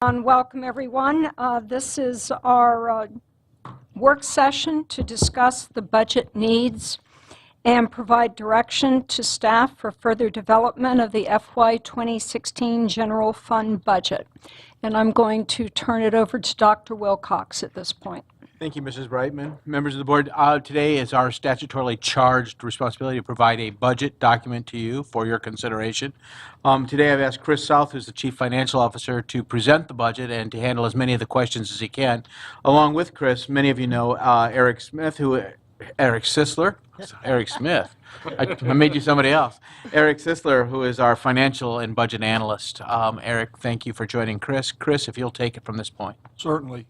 Welcome, everyone. This is our work session to discuss the budget needs and provide direction to staff for further development of the FY 2016 General Fund budget. And I'm going to turn it over to Dr. Wilcox at this point. Thank you, Mrs. Brightman. Members of the board, today is our statutorily charged responsibility to provide a budget document to you for your consideration. Today I've asked Chris South, who's the Chief Financial Officer, to present the budget and to handle as many of the questions as he can. Along with Chris, many of you know Eric Sisler. I made you somebody else. Eric Sisler, who is our financial and budget analyst. Eric, thank you for joining Chris. Chris, if you'll take it from this point. Certainly.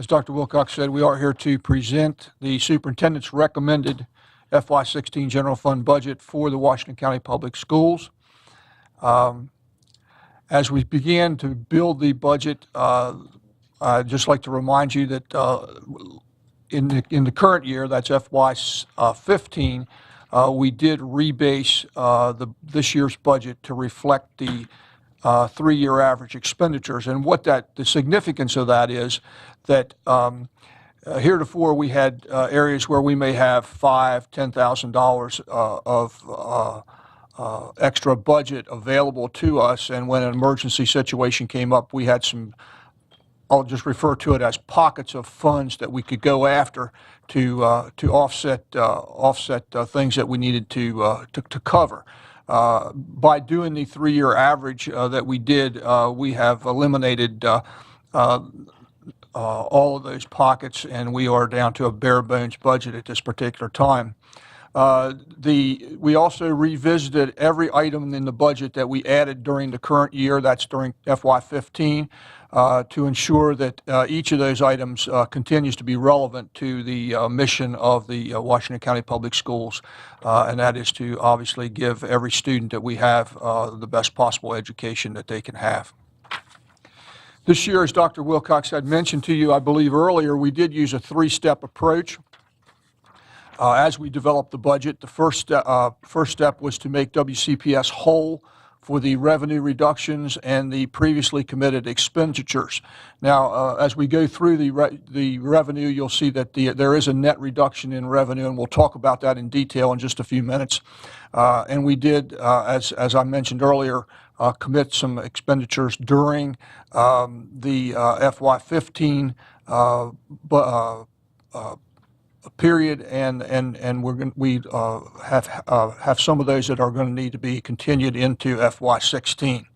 As Dr. Wilcox said, we are here to present the superintendent's recommended FY16 general fund budget for the Washington County Public Schools. As we begin to build the budget, I'd just like to remind you that in the current year, that's FY15, we did rebase this year's budget to reflect the three-year average expenditures. And the significance of that is that heretofore we had areas where we may have $5,000, $10,000 of extra budget available to us, and when an emergency situation came up, we had some, I'll just refer to it as pockets of funds that we could go after to offset things that we needed to cover. By doing the three-year average that we did, we have eliminated all of those pockets, and we are down to a bare bones budget at this particular time. We also revisited every item in the budget that we added during the current year, that's during FY15, to ensure that each of those items continues to be relevant to the mission of the Washington County Public Schools, and that is to obviously give every student that we have the best possible education that they can have. This year, as Dr. Wilcox had mentioned to you, I believe earlier, we did use a three-step approach. As we developed the budget, the first step was to make WCPS whole for the revenue reductions and the previously committed expenditures. Now, as we go through the revenue, you'll see that there is a net reduction in revenue, and we'll talk about that in detail in just a few minutes. And we did, as I mentioned earlier, commit some expenditures during the FY15 period, and we have some of those that are going to need to be continued into FY16.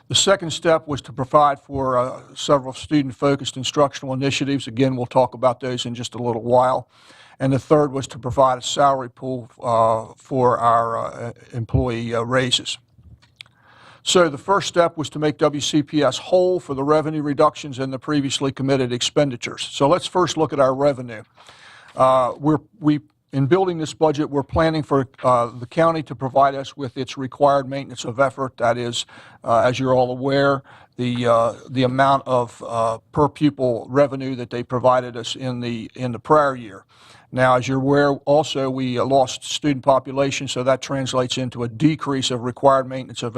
The second step was to provide for several student-focused instructional initiatives. Again, we'll talk about those in just a little while. And the third was to provide a salary pool for our employee raises. So the first step was to make WCPS whole for the revenue reductions and the previously committed expenditures. So let's first look at our revenue. In building this budget, we're planning for the county to provide us with its required maintenance of effort. That is, as you're all aware, the amount of per pupil revenue that they provided us in the prior year. Now, as you're aware, also we lost student population, so that translates into a decrease of required maintenance of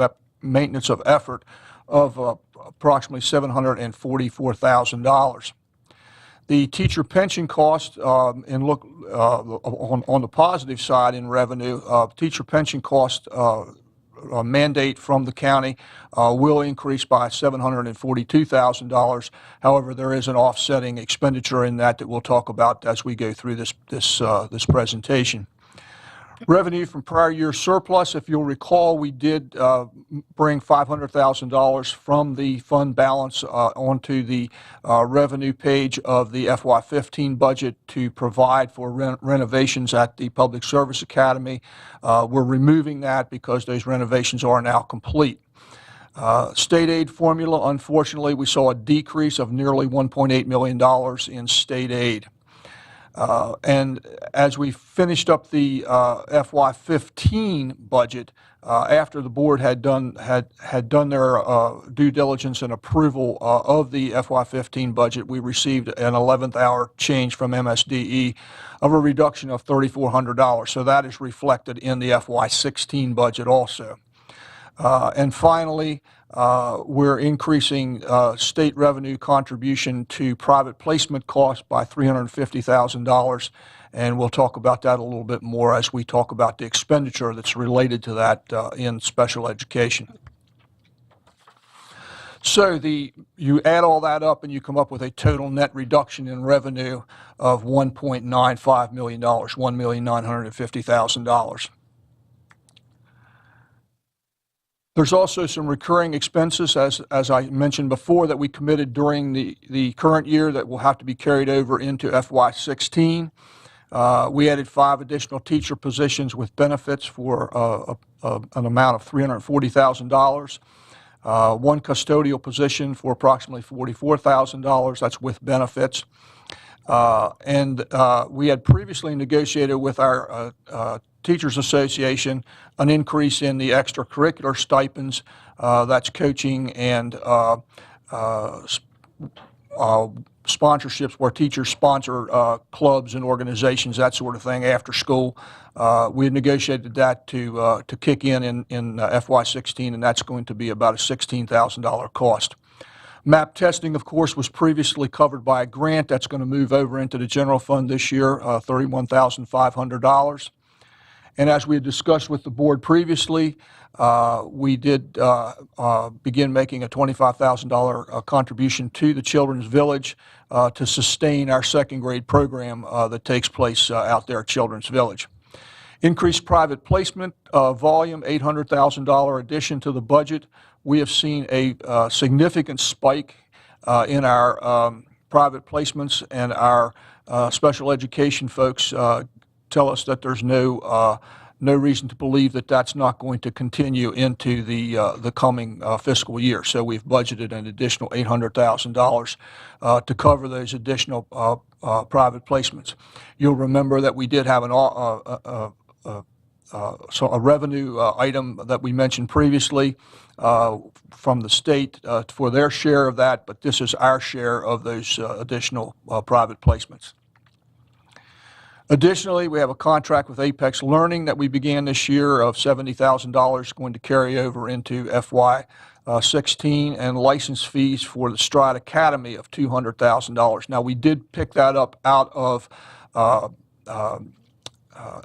effort of approximately $744,000. The teacher pension cost, and look on the positive side in revenue, teacher pension cost mandate from the county will increase by $742,000. However, there is an offsetting expenditure in that we'll talk about as we go through this presentation. Revenue from prior year surplus, if you'll recall, we did bring $500,000 from the fund balance onto the revenue page of the FY15 budget to provide for renovations at the Public Service Academy. We're removing that because those renovations are now complete. State aid formula, unfortunately, we saw a decrease of nearly $1.8 million in state aid. And as we finished up the FY15 budget, after the board had done their due diligence and approval of the FY15 budget, we received an 11th hour change from MSDE of a reduction of $3,400. So that is reflected in the FY16 budget also. And finally, We're increasing state revenue contribution to private placement costs by $350,000, and we'll talk about that a little bit more as we talk about the expenditure that's related to that in special education. So you add all that up and you come up with a total net reduction in revenue of $1.95 million, $1,950,000. There's also some recurring expenses, as I mentioned before, that we committed during the current year that will have to be carried over into FY16. We added 5 additional teacher positions with benefits for an amount of $340,000. 1 custodial position for approximately $44,000. That's with benefits. And we had previously negotiated with our Teachers Association an increase in the extracurricular stipends. That's coaching and sponsorships where teachers sponsor clubs and organizations, that sort of thing, after school. We had negotiated that to kick in FY16, and that's going to be about a $16,000 cost. MAP testing, of course, was previously covered by a grant. That's going to move over into the general fund this year, $31,500. And as we had discussed with the board previously, we did begin making a $25,000 contribution to the Children's Village to sustain our second grade program that takes place out there at Children's Village. Increased private placement volume, $800,000 addition to the budget. We have seen a significant spike in our private placements, and our special education folks tell us that there's no reason to believe that that's not going to continue into the coming fiscal year. So we've budgeted an additional $800,000 to cover those additional private placements. You'll remember that we did have a revenue item that we mentioned previously from the state for their share of that, but this is our share of those additional private placements. Additionally, we have a contract with Apex Learning that we began this year of $70,000 going to carry over into FY16, and license fees for the Stride Academy of $200,000. Now, we did pick that up out of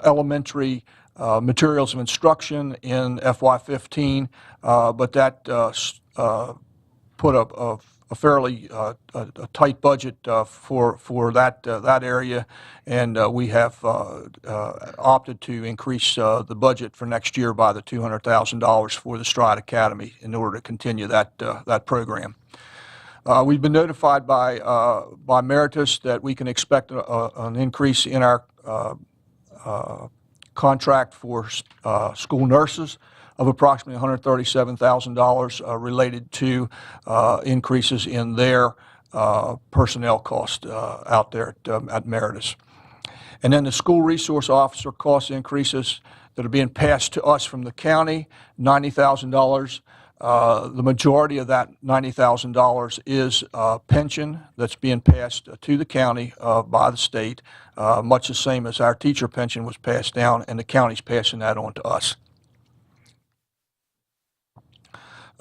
elementary materials of instruction in FY15, but that put a fairly tight budget for that area, and we have opted to increase the budget for next year by the $200,000 for the Stride Academy in order to continue that program. We've been notified by Meritus that we can expect an increase in our contract for school nurses of approximately $137,000 related to increases in their personnel cost out there at Meritus. And then the school resource officer cost increases that are being passed to us from the county, $90,000. The majority of that $90,000 is pension that's being passed to the county by the state, much the same as our teacher pension was passed down, and the county's passing that on to us.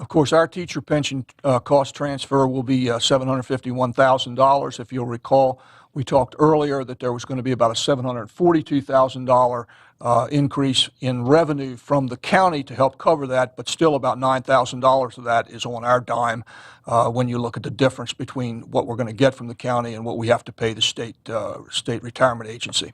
Of course, our teacher pension cost transfer will be $751,000. If you'll recall, we talked earlier that there was going to be about a $742,000 increase in revenue from the county to help cover that, but still about $9,000 of that is on our dime when you look at the difference between what we're going to get from the county and what we have to pay the state retirement agency.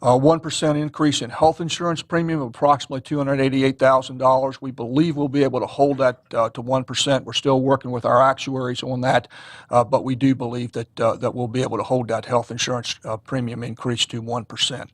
1% increase in health insurance premium of approximately $288,000. We believe we'll be able to hold that to 1%. We're still working with our actuaries on that, but we do believe that we'll be able to hold that health insurance premium increase to 1%.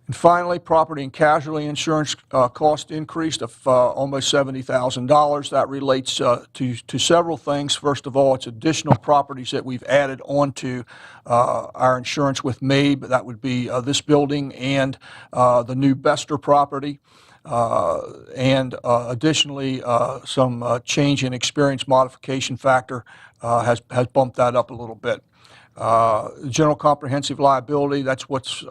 And finally, property and casualty insurance cost increased of almost $70,000. That relates to several things. First of all, it's additional properties that we've added onto our insurance with MABE. That would be this building and the new Bester property. And additionally, some change in experience modification factor has bumped that up a little bit. General comprehensive liability, that's what's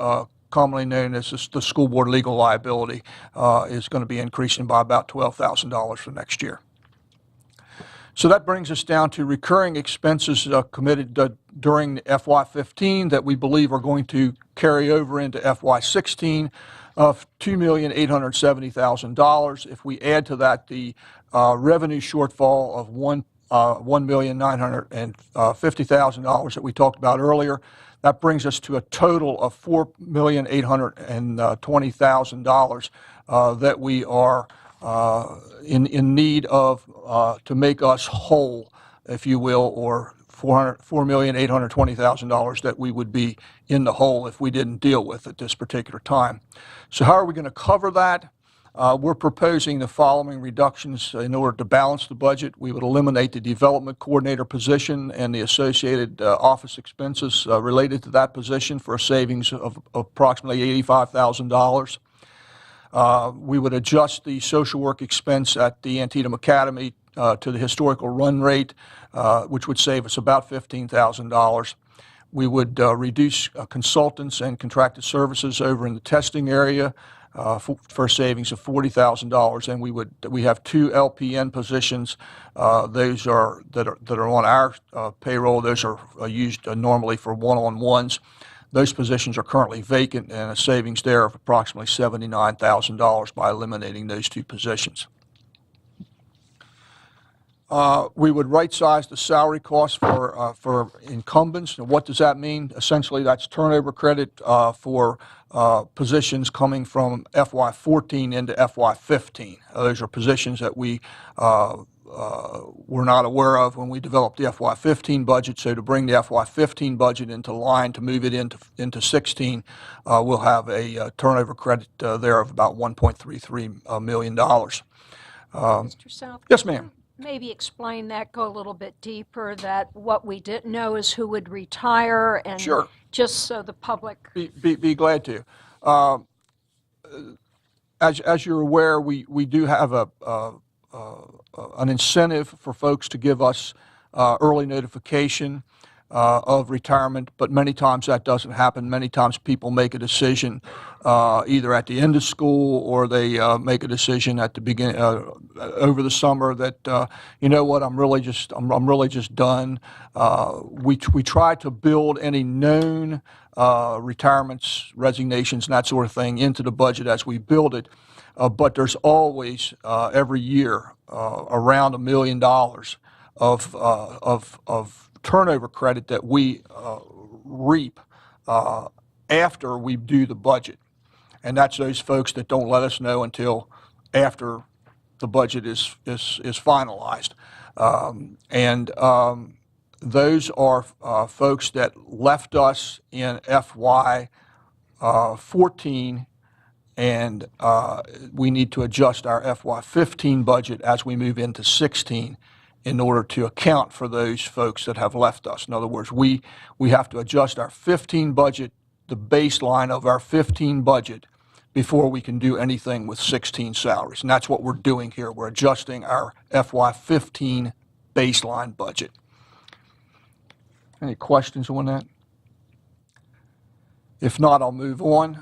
commonly known as the school board legal liability, is going to be increasing by about $12,000 for next year. So that brings us down to recurring expenses committed during FY15 that we believe are going to carry over into FY16 of $2,870,000. If we add to that the revenue shortfall of $1,950,000 that we talked about earlier, that brings us to a total of $4,820,000 that we are in need of to make us whole, if you will, or $4,820,000 that we would be in the hole if we didn't deal with at this particular time. So how are we going to cover that? We're proposing the following reductions in order to balance the budget. We would eliminate the development coordinator position and the associated office expenses related to that position for a savings of approximately $85,000. We would adjust the social work expense at the Antietam Academy to the historical run rate, which would save us about $15,000. We would reduce consultants and contracted services over in the testing area for savings of $40,000, and we have 2 LPN positions. Those are that are on our payroll. Those are used normally for one-on-ones. Those positions are currently vacant, and a savings there of approximately $79,000 by eliminating those 2 positions. We would right-size the salary costs for incumbents. And what does that mean? Essentially, that's turnover credit for positions coming from FY14 into FY15. Those are positions that we were not aware of when we developed the FY15 budget. So to bring the FY15 budget into line, to move it into 16, we'll have a turnover credit there of about $1.33 million. Mr. South? Yes, ma'am. Maybe explain that, go a little bit deeper, that what we didn't know is who would retire, and Sure. Just so the public. Be glad to. As you're aware, we do have an incentive for folks to give us early notification of retirement, but many times that doesn't happen. Many times people make a decision either at the end of school, or they make a decision at the beginning over the summer that you know what, I'm really just done. We try to build any known retirements, resignations, and that sort of thing into the budget as we build it. But there's always every year around $1 million of turnover credit that we reap after we do the budget, and that's those folks that don't let us know until after the budget is finalized, and those are folks that left us in FY14, and we need to adjust our FY15 budget as we move into 16 in order to account for those folks that have left us. In other words, we have to adjust our 15 budget, the baseline of our 15 budget, before we can do anything with 16 salaries. And that's what we're doing here. We're adjusting our FY15 baseline budget. Any questions on that? If not, I'll move on.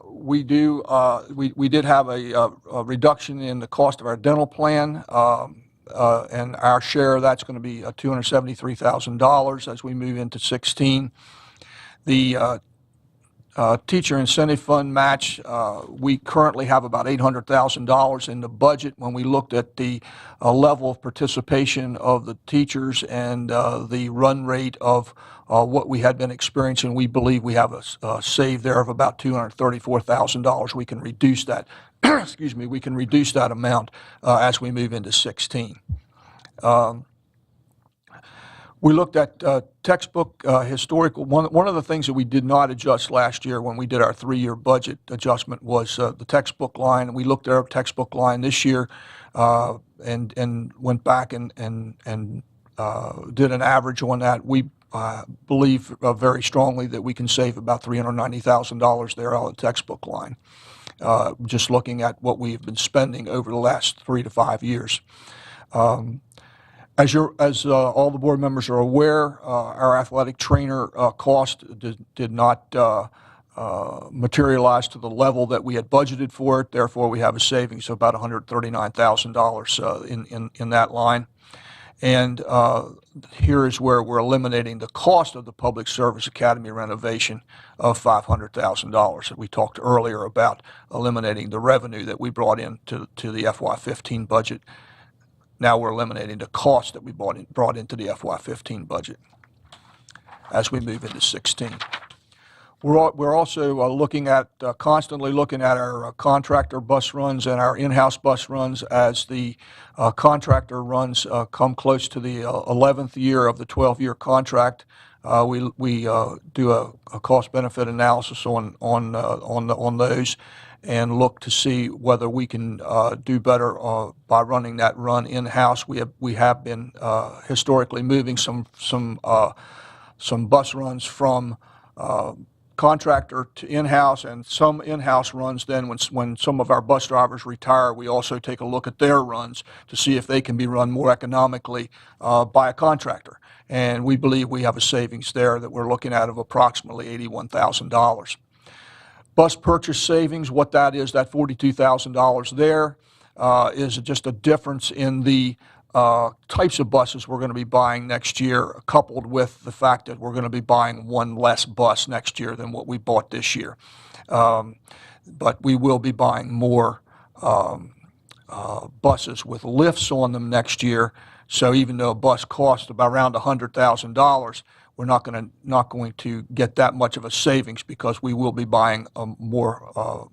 We did have a reduction in the cost of our dental plan. And our share of that's going to be $273,000 as we move into 16. The teacher incentive fund match, we currently have about $800,000 in the budget. When we looked at the level of participation of the teachers and the run rate of what we had been experiencing, we believe we have a save there of about $234,000. We can reduce that. Excuse me, we can reduce that amount as we move into 16. We looked at textbook historical. One of the things that we did not adjust last year when we did our 3-year budget adjustment was the textbook line. We looked at our textbook line this year and went back and did an average on that. We believe very strongly that we can save about $390,000 there on the textbook line. Just looking at what we've been spending over the last 3 to 5 years. As all the board members are aware, our athletic trainer cost did not materialized to the level that we had budgeted for it. Therefore, we have a savings of about $139,000 in that line. And here is where we're eliminating the cost of the Public Service Academy renovation of $500,000. We talked earlier about eliminating the revenue that we brought into the FY15 budget. Now we're eliminating the cost that we brought into the FY15 budget as we move into 16. We're also constantly looking at our contractor bus runs and our in-house bus runs as the contractor runs come close to the 11th year of the 12-year contract. We do a cost-benefit analysis on those and look to see whether we can do better by running that run in-house. We have been historically moving some bus runs from contractor to in-house, and some in-house runs. Then when some of our bus drivers retire, we also take a look at their runs to see if they can be run more economically by a contractor. And we believe we have a savings there that we're looking at of approximately $81,000. Bus purchase savings, what that is, that $42,000 there is just a difference in the types of buses we're going to be buying next year, coupled with the fact that we're going to be buying one less bus next year than what we bought this year. But we will be buying more buses with lifts on them next year. So even though a bus costs about around $100,000, we're not going to get that much of a savings because we will be buying more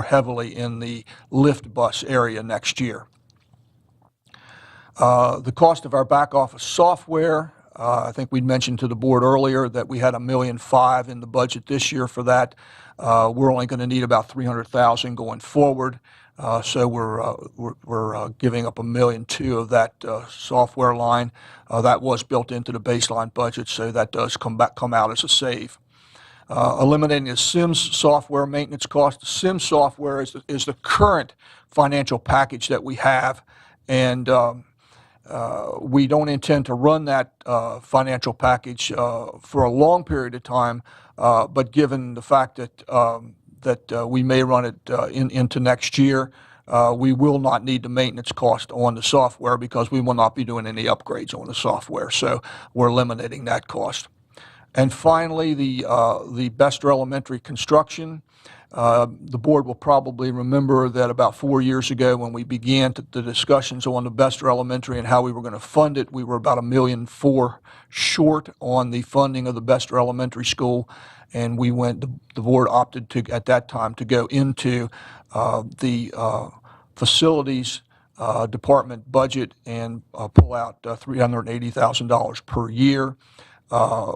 heavily in the lift bus area next year. The cost of our back office software, I think we'd mentioned to the board earlier that we had $1.5 million in the budget this year for that. We're only going to need about $300,000 going forward. So we're giving up $1.2 million of that software line. That was built into the baseline budget, so that does come out as a save. Eliminating the SIMS software maintenance cost. The SIMS software is the current financial package that we have, and we don't intend to run that financial package for a long period of time, but given the fact that we may run it into next year, we will not need the maintenance cost on the software because we will not be doing any upgrades on the software. So we're eliminating that cost. And finally, the Bester Elementary construction. The board will probably remember that about 4 years ago when we began the discussions on the Bester Elementary and how we were going to fund it, we were about $1.4 million short on the funding of the Bester Elementary School, and the board opted to, at that time, to go into the facilities department budget and pull out $380,000 per year.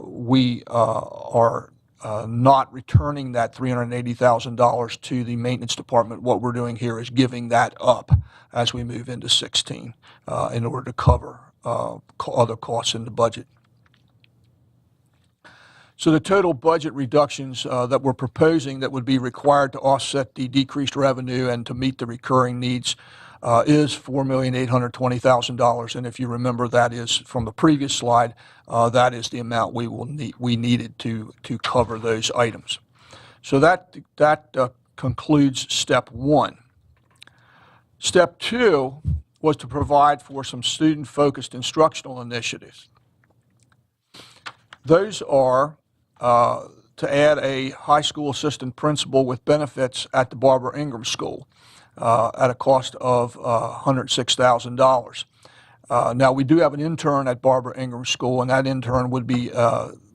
We are not returning that $380,000 to the maintenance department. What we're doing here is giving that up as we move into 16 in order to cover other costs in the budget. So the total budget reductions that we're proposing that would be required to offset the decreased revenue and to meet the recurring needs is $4,820,000, and if you remember, that is from the previous slide. That is the amount we needed to cover those items. So that concludes step one. Step two was to provide for some student-focused instructional initiatives. Those are to add a high school assistant principal with benefits at the Barbara Ingram School. At a cost of $106,000. Now, we do have an intern at Barbara Ingram School, and that intern would be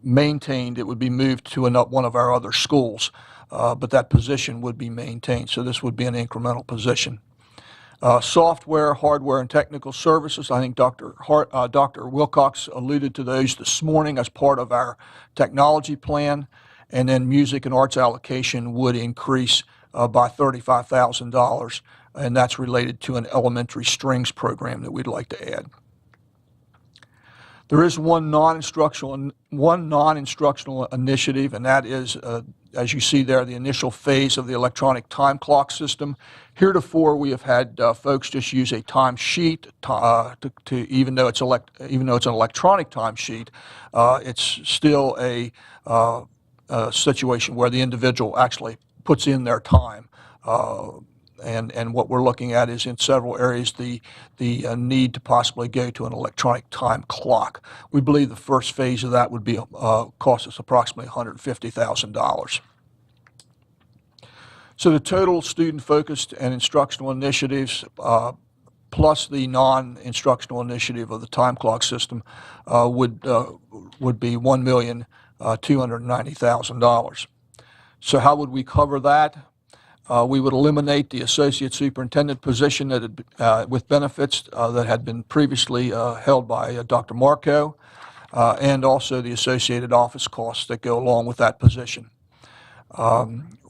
maintained. It would be moved to one of our other schools, but that position would be maintained, so this would be an incremental position. Software, hardware, and technical services. I think Dr. Wilcox alluded to those this morning as part of our technology plan, and then music and arts allocation would increase by $35,000, and that's related to an elementary strings program that we'd like to add. There is one non-instructional initiative, and that is, as you see there, the initial phase of the electronic time clock system. Heretofore, we have had folks just use a time sheet even though it's an electronic time sheet, it's still a situation where the individual actually puts in their time. And what we're looking at is in several areas the need to possibly go to an electronic time clock. We believe the first phase of that would be cost us approximately $150,000. So the total student-focused and instructional initiatives plus the non-instructional initiative of the time clock system would be $1,290,000. So how would we cover that? We would eliminate the associate superintendent position that had, with benefits that had been previously held by Dr. Marco, and also the associated office costs that go along with that position.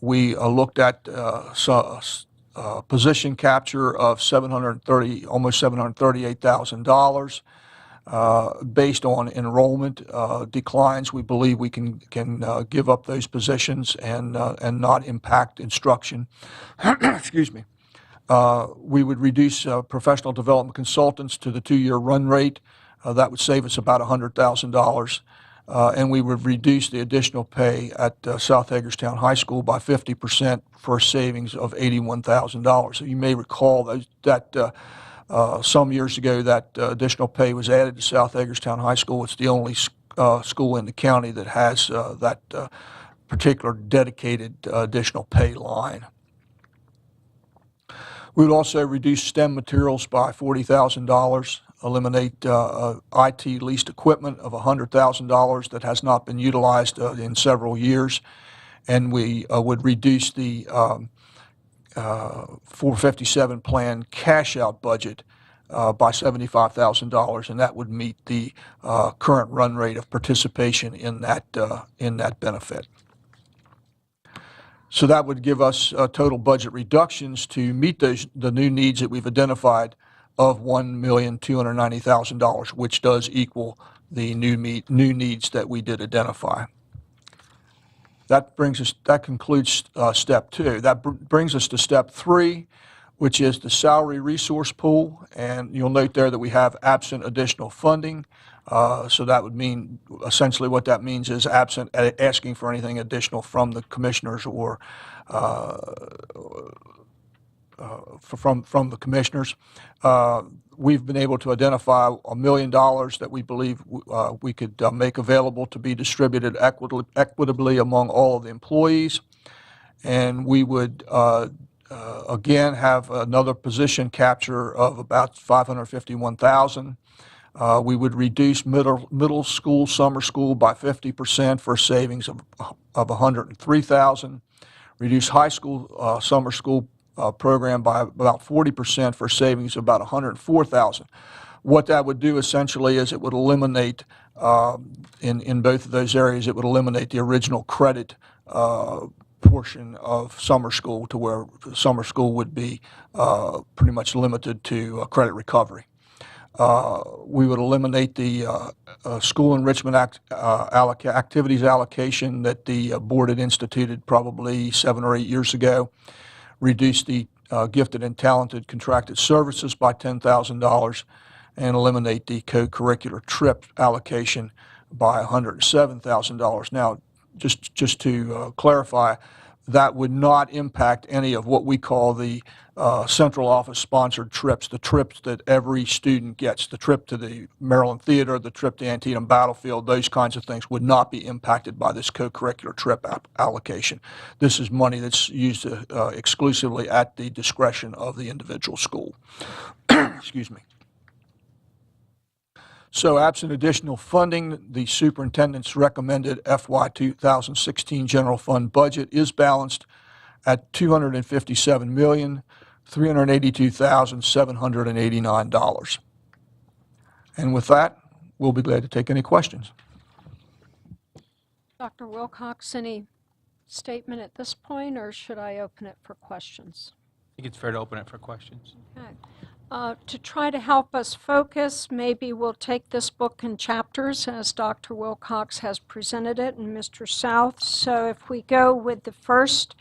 We looked at position capture of almost $738,000. Based on enrollment declines, we believe we can give up those positions and not impact instruction. Excuse me. We would reduce professional development consultants to the 2-year run rate. That would save us about $100,000. And we would reduce the additional pay at South Hagerstown High School by 50% for a savings of $81,000. So you may recall that some years ago that additional pay was added to South Hagerstown High School. It's the only school in the county that has that particular dedicated additional pay line. We would also reduce STEM materials by $40,000, eliminate IT leased equipment of $100,000 that has not been utilized in several years, and we would reduce the 457 plan cash out budget by $75,000, and that would meet the current run rate of participation in that benefit. So that would give us total budget reductions to meet the new needs that we've identified of $1,290,000, which does equal the new needs that we did identify. That concludes step 2. That brings us to step 3, which is the salary resource pool, and you'll note there that we have absent additional funding. So that would mean, essentially what that means is absent asking for anything additional from the commissioners or from the commissionors. We've been able to identify $1 million that we believe we could make available to be distributed equitably among all of the employees. And we would again have another position capture of about $551,000. We would reduce middle school, summer school by 50% for savings of $103,000. Reduce high school, summer school program by about 40% for savings of about $104,000. What that would do essentially is it would eliminate, in both of those areas, it would eliminate the original credit portion of summer school to where summer school would be pretty much limited to credit recovery. We would eliminate the school enrichment activities allocation that the board had instituted probably 7 or 8 years ago. Reduce the gifted and talented contracted services by $10,000, and eliminate the co-curricular trip allocation by $107,000. Now, just to clarify, that would not impact any of what we call the central office sponsored trips, the trips that every student gets, the trip to the Maryland Theater, the trip to Antietam Battlefield, those kinds of things would not be impacted by this co-curricular trip allocation. This is money that's used exclusively at the discretion of the individual school. Excuse me. So absent additional funding, the superintendent's recommended FY 2016 general fund budget is balanced at $257,382,789. And with that, we'll be glad to take any questions. Dr. Wilcox, any statement at this point, or should I open it for questions? I think it's fair to open it for questions. Okay. To try to help us focus, maybe we'll take this book in chapters as Dr. Wilcox has presented it and Mr. South. So if we go with the first,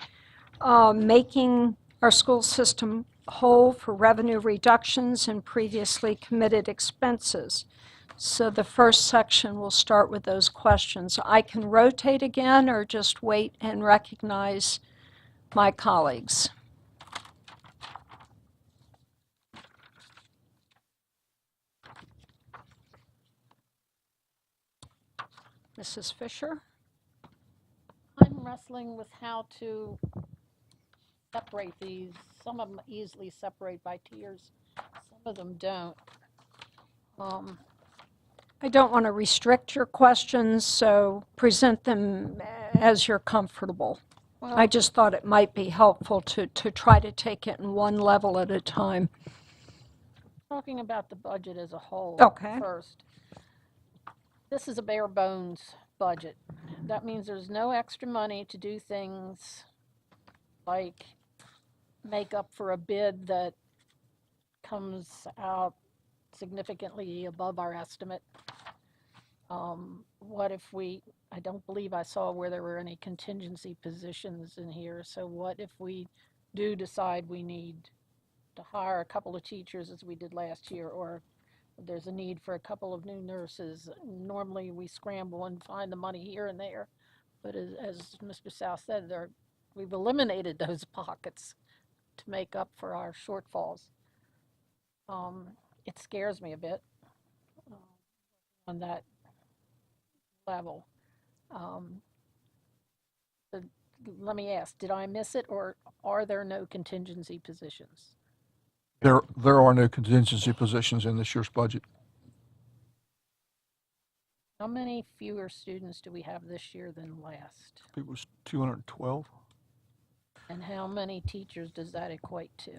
making our school system whole for revenue reductions and previously committed expenses. So the first section will start with those questions. I can rotate again or just wait and recognize my colleagues. Mrs. Fisher? I'm wrestling with how to separate these. Some of them easily separate by tiers, some of them don't. I don't want to restrict your questions, so present them as you're comfortable. Well, I just thought it might be helpful to try to take it in one level at a time. talking about the budget as a whole Okay. first. This is a bare bones budget. That means there's no extra money to do things like make up for a bid that comes out significantly above our estimate. What if I don't believe I saw where there were any contingency positions in here, so what if we do decide we need to hire a couple of teachers as we did last year, or there's a need for a couple of new nurses? Normally we scramble and find the money here and there, but as Mr. South said, we've eliminated those pockets to make up for our shortfalls. It scares me a bit on that level. Let me ask, did I miss it, or are there no contingency positions? There are no contingency positions in this year's budget. How many fewer students do we have this year than last? It was 212. And how many teachers does that equate to?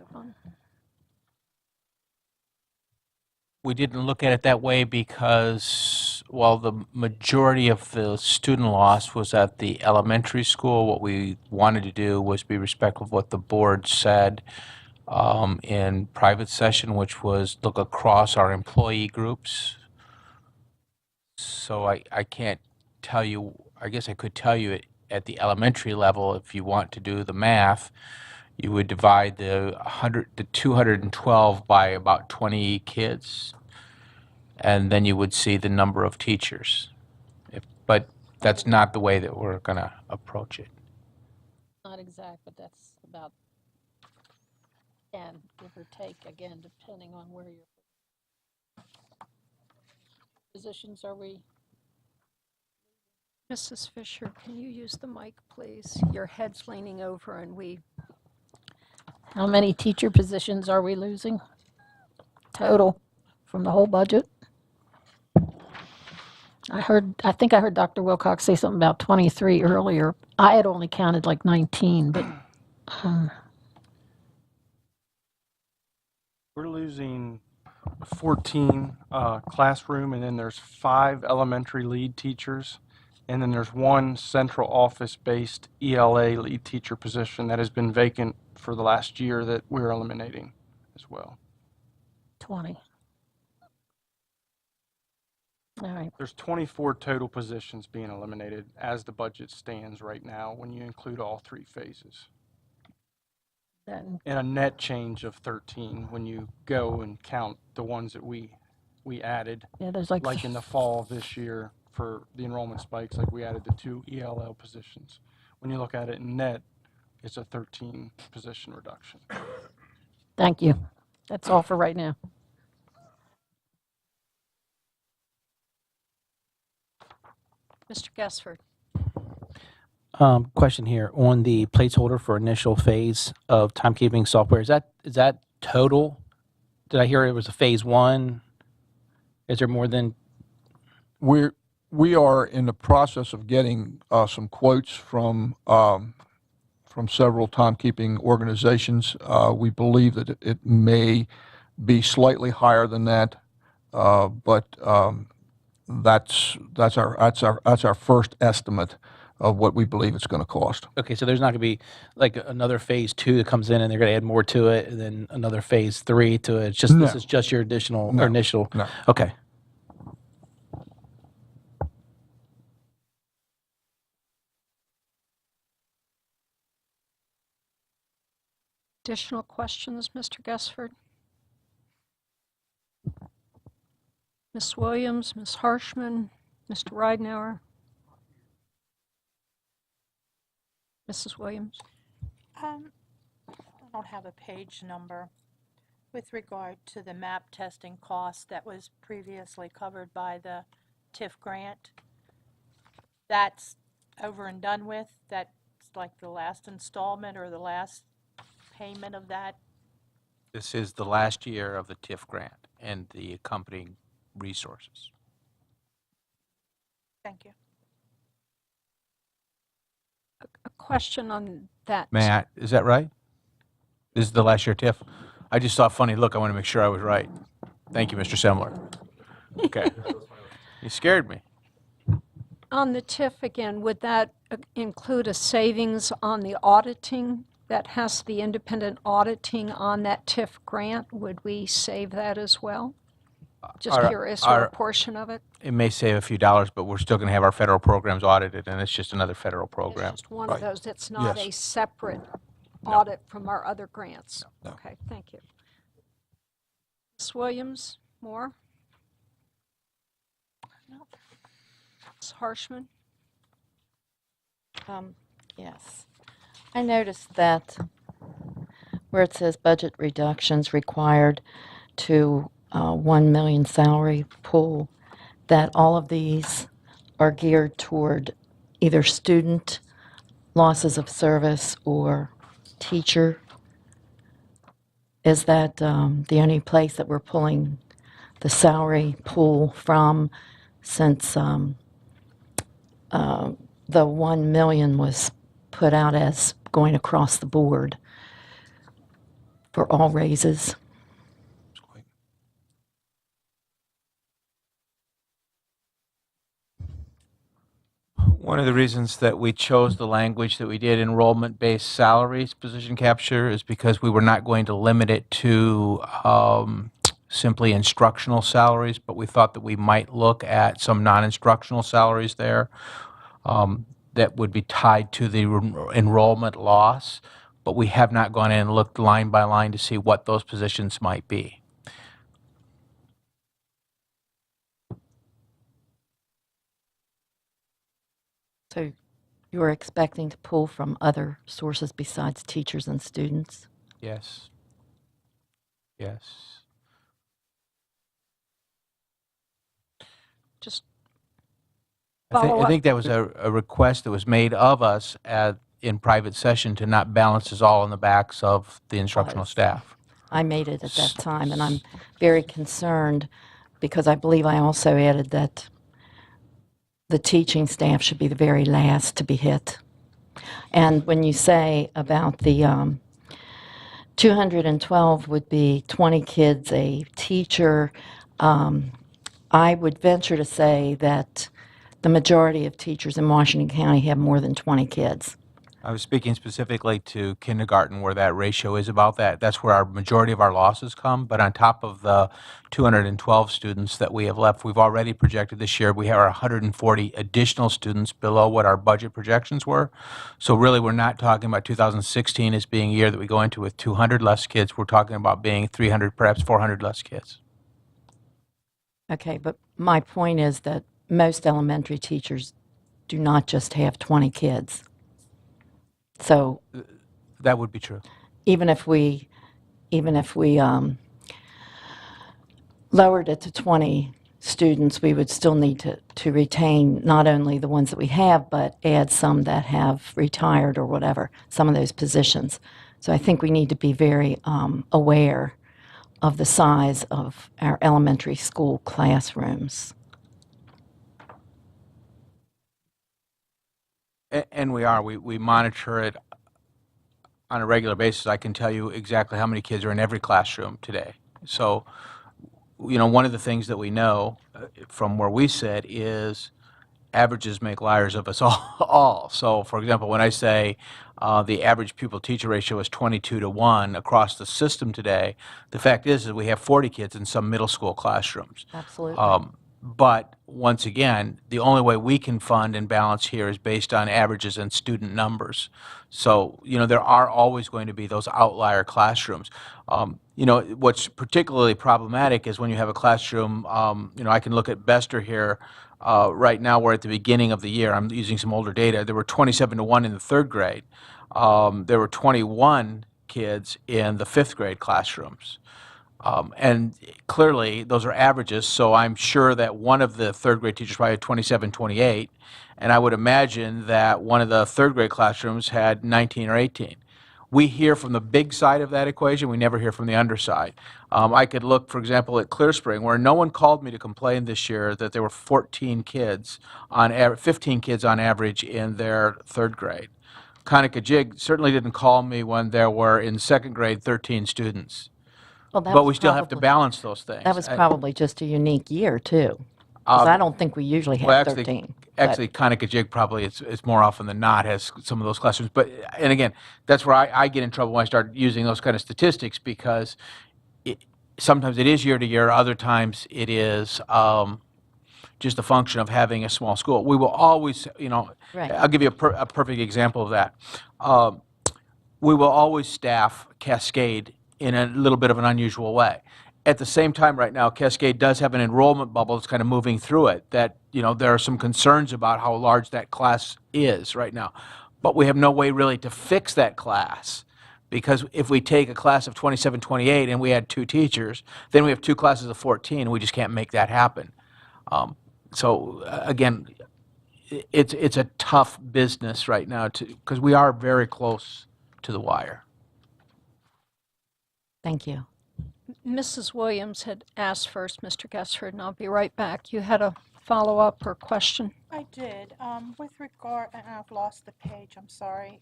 We didn't look at it that way because, while the majority of the student loss was at the elementary school, what we wanted to do was be respectful of what the board said in private session, which was look across our employee groups. So I can't tell you, I guess I could tell you at the elementary level, if you want to do the math, you would divide the 212 by about 20 kids, and then you would see the number of teachers. But that's not the way that we're going to approach it. Not exact, but that's about 10, give or take, again, depending on where your positions are we. Mrs. Fisher, can you use the mic, please? Your head's leaning over and How many teacher positions are we losing total from the whole budget? I think I heard Dr. Wilcox say something about 23 earlier. I had only counted like 19, but we're losing 14 classroom, and then there's 5 elementary lead teachers, and then there's 1 central office-based ELA lead teacher position that has been vacant for the last year that we're eliminating as well. 20. All right. There's 24 total positions being eliminated as the budget stands right now when you include all 3 phases. Then And a net change of 13 when you go and count the ones that we added. yeah, there's like In the fall of this year for the enrollment spikes, like we added the 2 ELL positions. When you look at it in net, it's a 13 position reduction. Thank you. That's all for right now. Mr. Gessford. Question here on the placeholder for initial phase of timekeeping software. Is that total? Did I hear it was a phase 1? Is there more than? We are in the process of getting some quotes from several timekeeping organizations. We believe that it may be slightly higher than that, but that's our first estimate of what we believe it's going to cost. Okay, so there's not going to be like another phase 2 that comes in and they're going to add more to it, and then another phase 3 to it. It's just No. This is just your additional No. or initial. No. Okay. Additional questions, Mr. Gessford? Ms. Williams, Ms. Harshman, Mr. Ridenhour. Mrs. Williams? I don't have a page number. With regard to the map testing cost that was previously covered by the TIF grant, that's over and done with? That's like the last installment or the last payment of that? This is the last year of the TIF grant and the accompanying resources. Thank you. A question on that. Matt, is that right? This is the last year TIF? I just saw a funny look. I want to make sure I was right. Thank you, Mr. Semler. Okay. You scared me. On the TIF again, would that include a savings on the auditing that has the independent auditing on that TIF grant? Would we save that as well? Just curious, or a portion of it? It may save a few dollars, but we're still going to have our federal programs audited, and it's just another federal program. It's just one of Right. those. It's not Yes. a separate audit from our other grants. No. Okay, thank you. Ms. Williams, more? No. Ms. Harshman? Yes. I noticed that where it says budget reductions required to 1 million salary pool, that all of these are geared toward either student losses of service or teacher. Is that the only place that we're pulling the salary pool from, since the 1 million was put out as going across the board for all raises? One of the reasons that we chose the language that we did, enrollment-based salaries position capture, is because we were not going to limit it to simply instructional salaries, but we thought that we might look at some non-instructional salaries there that would be tied to the enrollment loss, but we have not gone in and looked line by line to see what those positions might be. So you were expecting to pull from other sources besides teachers and students? Yes. Yes. Just I follow up. think that was a request that was made of us in private session to not balance us all on the backs of the instructional Was. staff. I made it at that time, and I'm very concerned because I believe I also added that the teaching staff should be the very last to be hit. And when you say about the 212 would be 20 kids a teacher, I would venture to say that the majority of teachers in Washington County have more than 20 kids. I was speaking specifically to kindergarten where that ratio is about that. That's where our majority of our losses come. But on top of the 212 students that we have left, we've already projected this year we have 140 additional students below what our budget projections were. So really we're not talking about 2016 as being a year that we go into with 200 less kids. We're talking about being 300, perhaps 400 less kids. Okay, but my point is that most elementary teachers do not just have 20 kids. So That would be true. even if we lowered it to 20 students, we would still need to retain not only the ones that we have, but add some that have retired or whatever, some of those positions. So I think we need to be very aware of the size of our elementary school classrooms. And we are. We monitor it on a regular basis. I can tell you exactly how many kids are in every classroom today. So, one of the things that we know from where we sit is averages make liars of us all. So, for example, when I say the average pupil-teacher ratio is 22-1 across the system today, the fact is we have 40 kids in some middle school classrooms. Absolutely. But once again, the only way we can fund and balance here is based on averages and student numbers. So, there are always going to be those outlier classrooms. What's particularly problematic is when you have a classroom, I can look at Bester here. Right now, we're at the beginning of the year. I'm using some older data. There were 27-1 in the third grade. There were 21 kids in the fifth grade classrooms. And clearly, those are averages, so I'm sure that one of the third grade teachers probably had 27, 28, and I would imagine that one of the third grade classrooms had 19 or 18. We hear from the big side of that equation. We never hear from the underside. I could look, for example, at Clear Spring, where no one called me to complain this year that there were 15 kids on average in their third grade. Conicajig certainly didn't call me when there were, in second grade, 13 students. Well, that But was we still have to probably- balance those things. That was probably just a unique year, too. Because I don't think we usually have Well, 13. actually, Conicajig probably it's more often than not has some of those classrooms. But and again, that's where I get in trouble when I start using those kind of statistics, because sometimes it is year to year, other times it is just a function of having a small school. We will always, Right. I'll give you a perfect example of that. We will always staff Cascade in a little bit of an unusual way. At the same time, right now, Cascade does have an enrollment bubble that's kind of moving through it, that, there are some concerns about how large that class is right now. But we have no way really to fix that class, because if we take a class of 27, 28 and we add 2 teachers, then we have 2 classes of 14, and we just can't make that happen. Again, it's a tough business right now, because we are very close to the wire. Thank you. Mrs. Williams had asked first, Mr. Gessford, and I'll be right back. You had a follow-up or question? I did. With regard, and I've lost the page, I'm sorry.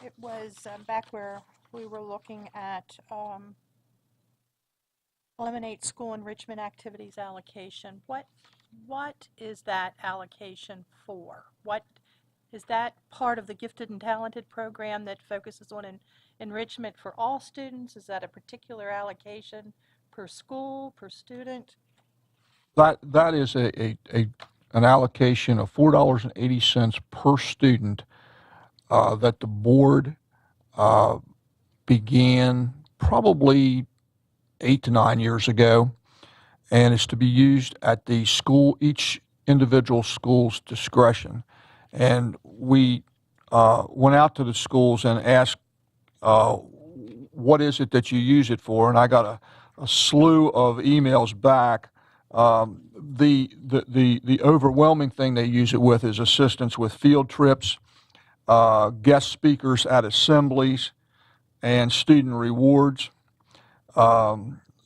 It was back where we were looking at eliminate school enrichment activities allocation. What is that allocation for? What is that part of the gifted and talented program that focuses on enrichment for all students? Is that a particular allocation per school, per student? That is an allocation of $4.80 per student that the board began probably 8 to 9 years ago, and it's to be used at the school, each individual school's discretion. And we went out to the schools and asked, what is it that you use it for? And I got a slew of emails back. The overwhelming thing they use it with is assistance with field trips, guest speakers at assemblies, and student rewards.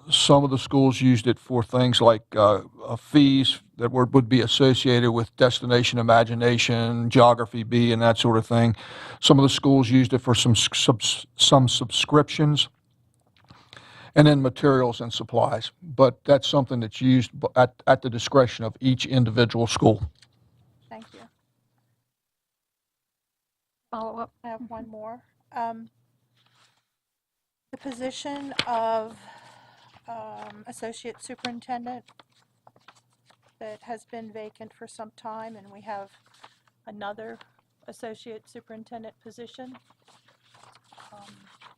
Some of the schools used it for things like fees that would be associated with Destination Imagination, Geography B, and that sort of thing. Some of the schools used it for some subscriptions, and then materials and supplies. But that's something that's used at the discretion of each individual school. Thank you. Follow-up? I have one more. The position of associate superintendent that has been vacant for some time, and we have another associate superintendent position.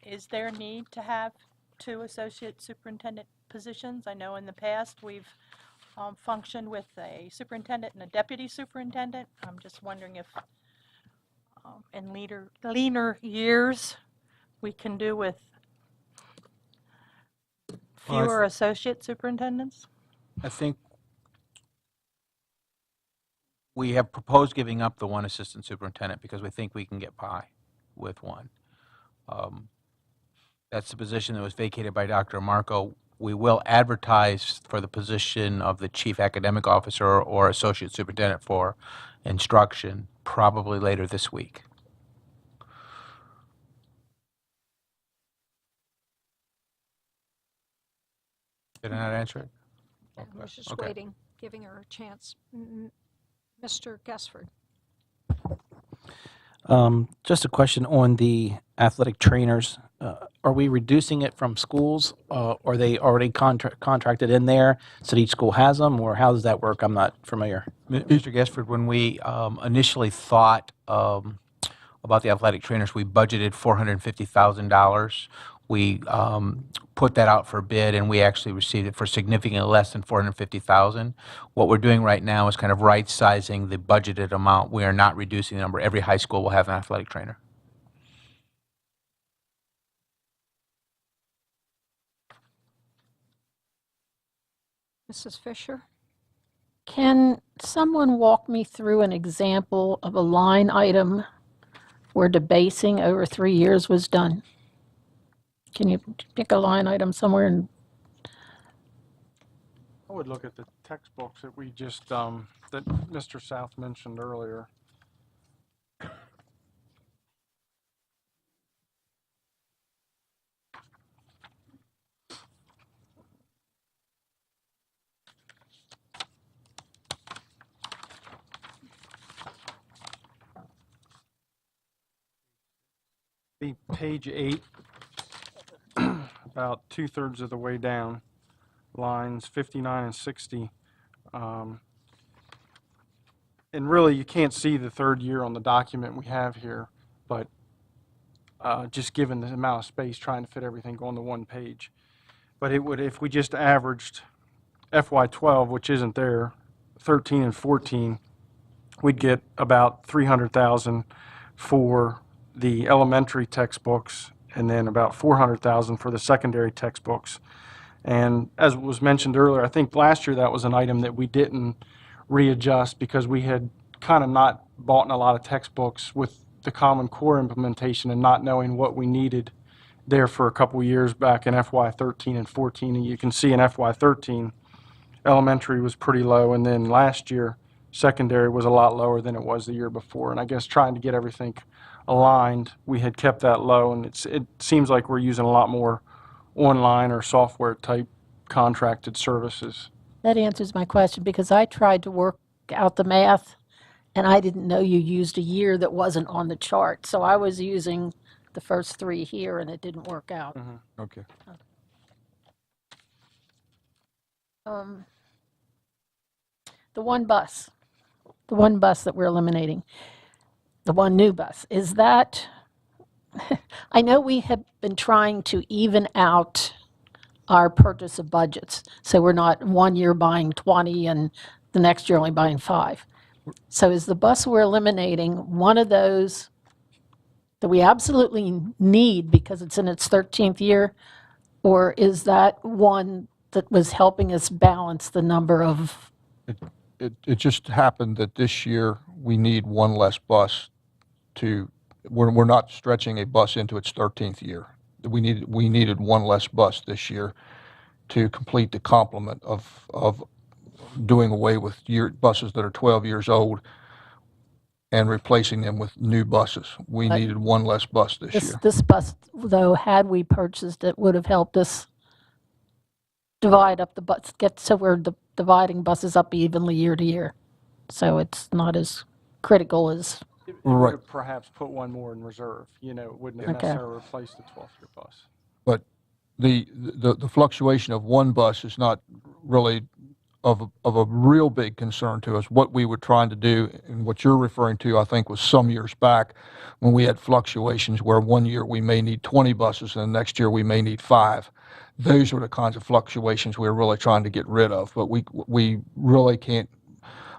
Is there need to have 2 associate superintendent positions? I know in the past we've functioned with a superintendent and a deputy superintendent. I'm just wondering if in leaner years we can do with fewer associate superintendents? I think we have proposed giving up the 1 assistant superintendent because we think we can get by with 1. That's the position that was vacated by Dr. Marco. We will advertise for the position of the chief academic officer or associate superintendent for instruction probably later this week. Did I not answer it? I was just Okay. waiting, giving her a chance. Mr. Gessford? Just a question on the athletic trainers. are we reducing it from schools? Are they already contracted in there so that each school has them, or how does that work? I'm not familiar. Mr. Gesford, when we initially thought about the athletic trainers, we budgeted $450,000. We put that out for bid, and we actually received it for significantly less than $450,000. What we're doing right now is kind of right-sizing the budgeted amount. We are not reducing the number. Every high school will have an athletic trainer. Mrs. Fisher? Can someone walk me through an example of a line item where debasing over 3 years was done? Can you pick a line item somewhere and I would look at the textbooks that we just, that Mr. South mentioned earlier. Be page 8, about 2/3 of the way down, lines 59 and 60. And really, you can't see the third year on the document we have here, but just given the amount of space trying to fit everything on the one page. But it would, if we just averaged FY12, which isn't there, 13 and 14, we'd get about $300,000 for the elementary textbooks, and then about $400,000 for the secondary textbooks. And as was mentioned earlier, I think last year that was an item that we didn't readjust because we had kind of not bought in a lot of textbooks with the Common Core implementation and not knowing what we needed there for a couple years back in FY13 and 14. And you can see in FY13, elementary was pretty low, and then last year, secondary was a lot lower than it was the year before. And I guess trying to get everything aligned, we had kept that low, and it seems like we're using a lot more online or software type contracted services. that answers my question, because I tried to work out the math and I didn't know you used a year that wasn't on the chart. So I was using the first 3 here and it didn't work out. Okay. The one bus that we're eliminating, the one new bus, is that, I know we have been trying to even out our purchase of budgets. So we're not 1 year buying 20 and the next year only buying 5. So is the bus we're eliminating one of those that we absolutely need because it's in its 13th year? Or is that one that was helping us balance the number of? It just happened that this year we need one less bus to, we're not stretching a bus into its 13th year. We needed one less bus this year to complete the complement of doing away with buses that are 12 years old and replacing them with new buses. We needed one less bus this year. This bus, though, had we purchased it, would have helped us divide up the bus, so we're dividing buses up evenly year to year. So it's not as critical as. It Right. would have perhaps put one more in reserve, it wouldn't have Okay. necessarily replaced the 12th year bus. But the fluctuation of one bus is not really of a real big concern to us. What we were trying to do, and what you're referring to, I think, was some years back when we had fluctuations where one year we may need 20 buses and the next year we may need 5. Those are the kinds of fluctuations we're really trying to get rid of. But we really can't,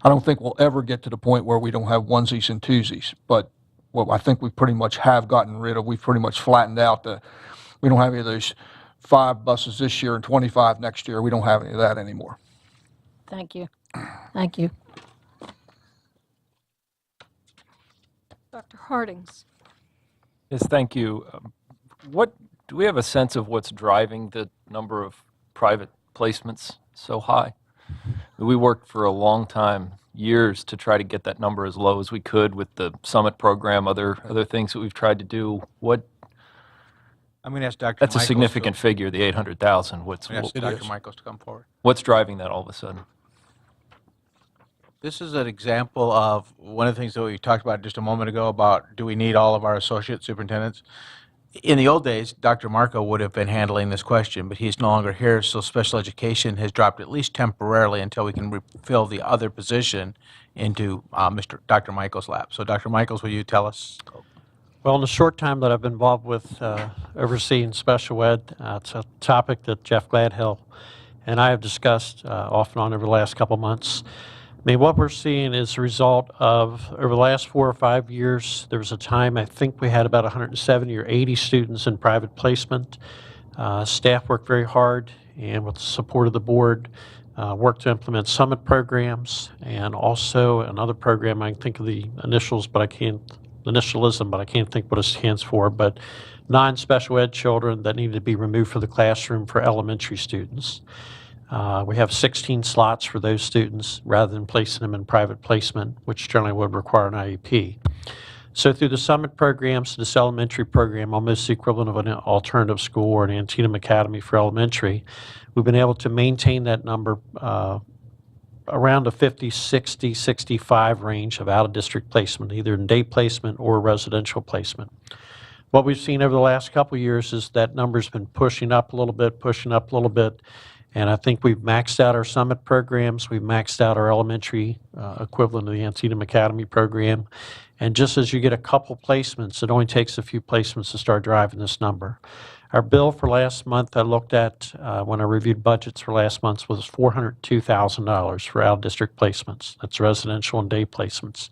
I don't think we'll ever get to the point where we don't have onesies and twosies. But what I think we pretty much have gotten rid of, we've pretty much flattened out we don't have any of those 5 buses this year and 25 next year. We don't have any of that anymore. Thank you. Thank you. Dr. Hardings? Yes, thank you. Do we have a sense of what's driving the number of private placements so high? We worked for a long time, years, to try to get that number as low as we could with the Summit program, other things that we've tried to do. I'm going to ask Dr. That's a Michaels significant figure, the 800,000. I'm going to ask Dr. Michaels to come forward. What's driving that all of a sudden? This is an example of one of the things that we talked about just a moment ago about do we need all of our associate superintendents? In the old days, Dr. Marco would have been handling this question, but he's no longer here, so special education has dropped at least temporarily until we can fill the other position into Dr. Michael's lap. So Dr. Michaels, will you tell us? Well, in the short time that I've been involved with overseeing special ed, it's a topic that Jeff Gladhill and I have discussed off and on over the last couple months. I mean, what we're seeing is a result of, over the last 4 or 5 years, there was a time I think we had about 170 or 80 students in private placement. Staff worked very hard, and with the support of the board, worked to implement summit programs, and also another program, I can think of the initialism, but I can't think what it stands for, but non-special ed children that needed to be removed from the classroom for elementary students. We have 16 slots for those students rather than placing them in private placement, which generally would require an IEP. So through the summit programs, this elementary program, almost the equivalent of an alternative school or an Antietam Academy for elementary, we've been able to maintain that number around the 50, 60, 65 range of out-of-district placement, either in day placement or residential placement. What we've seen over the last couple of years is that number's been pushing up a little bit, and I think we've maxed out our summit programs. We've maxed out our elementary equivalent of the Antietam Academy program. And just as you get a couple placements, it only takes a few placements to start driving this number. Our bill for last month I looked at when I reviewed budgets for last month was $402,000 for out-of-district placements. That's residential and day placements.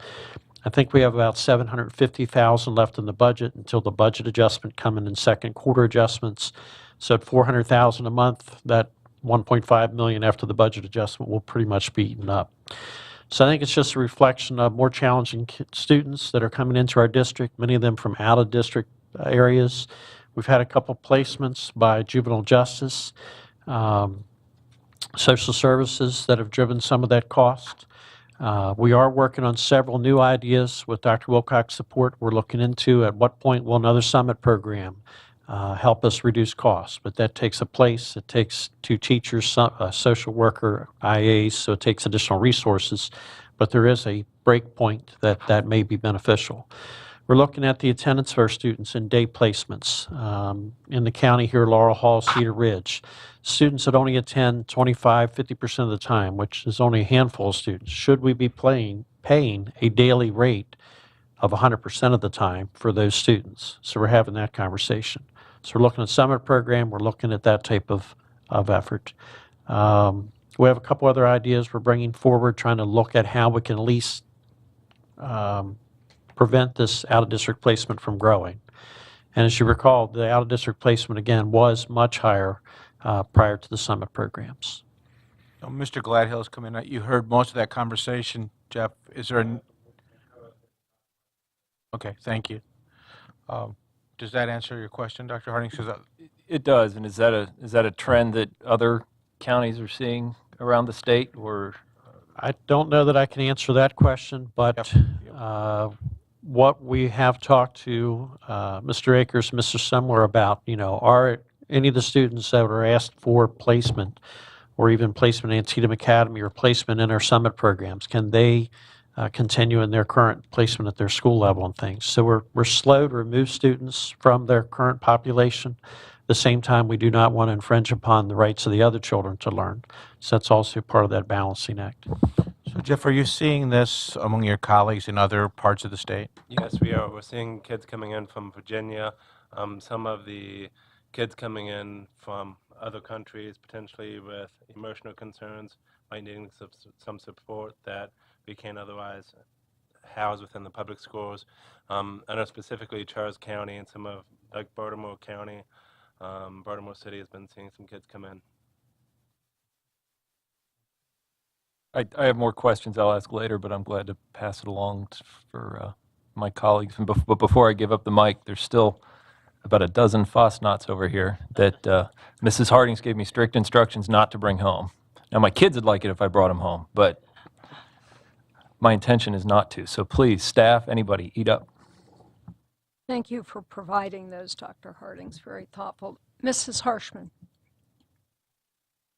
I think we have about $750,000 left in the budget until the budget adjustment coming in second quarter adjustments. So at $400,000 a month, that $1.5 million after the budget adjustment will pretty much be eaten up. So I think it's just a reflection of more challenging students that are coming into our district, many of them from out-of-district areas. We've had a couple placements by juvenile justice, social services that have driven some of that cost. We are working on several new ideas with Dr. Wilcox's support. We're looking into at what point will another summit program help us reduce costs, but that takes a place. It takes 2 teachers, a social worker, IAs, so it takes additional resources, but there is a break point that may be beneficial. We're looking at the attendance of our students in day placements in the county here, Laurel Hall, Cedar Ridge. Students that only attend 25, 50% of the time, which is only a handful of students. Should we be paying a daily rate of 100% of the time for those students? So we're having that conversation. So we're looking at summer program. We're looking at that type of effort. We have a couple other ideas we're bringing forward, trying to look at how we can at least prevent this out-of-district placement from growing. And as you recall, the out-of-district placement, again, was much higher prior to the summit programs. So Mr. Gladhill's come in. You heard most of that conversation, Jeff. Is there an... Okay, thank you. Does that answer your question, Dr. Harding? It does, and is that a trend that other counties are seeing around the state, or? I don't know that I can answer that question, but what we have talked to Mr. Akers, Mr. Semler about, are any of the students that were asked for placement or even placement in Antietam Academy or placement in our summit programs, can they continue in their current placement at their school level and things? So we're slow to remove students from their current population. At the same time, we do not want to infringe upon the rights of the other children to learn. So that's also part of that balancing act. So Jeff, are you seeing this among your colleagues in other parts of the state? Yes, we are. We're seeing kids coming in from Virginia, some of the kids coming in from other countries, potentially with emotional concerns, might needing some support that we can't otherwise house within the public schools. I know specifically Charles County and some of, like Baltimore County, Baltimore City has been seeing some kids come in. I have more questions I'll ask later, but I'm glad to pass it along for my colleagues. But before I give up the mic, there's still about a dozen Fosnauts over here that Mrs. Hardings gave me strict instructions not to bring home. Now, my kids would like it if I brought them home, but my intention is not to. So please, staff, anybody, eat up. Thank you for providing those, Dr. Hardings. Very thoughtful. Mrs. Harshman.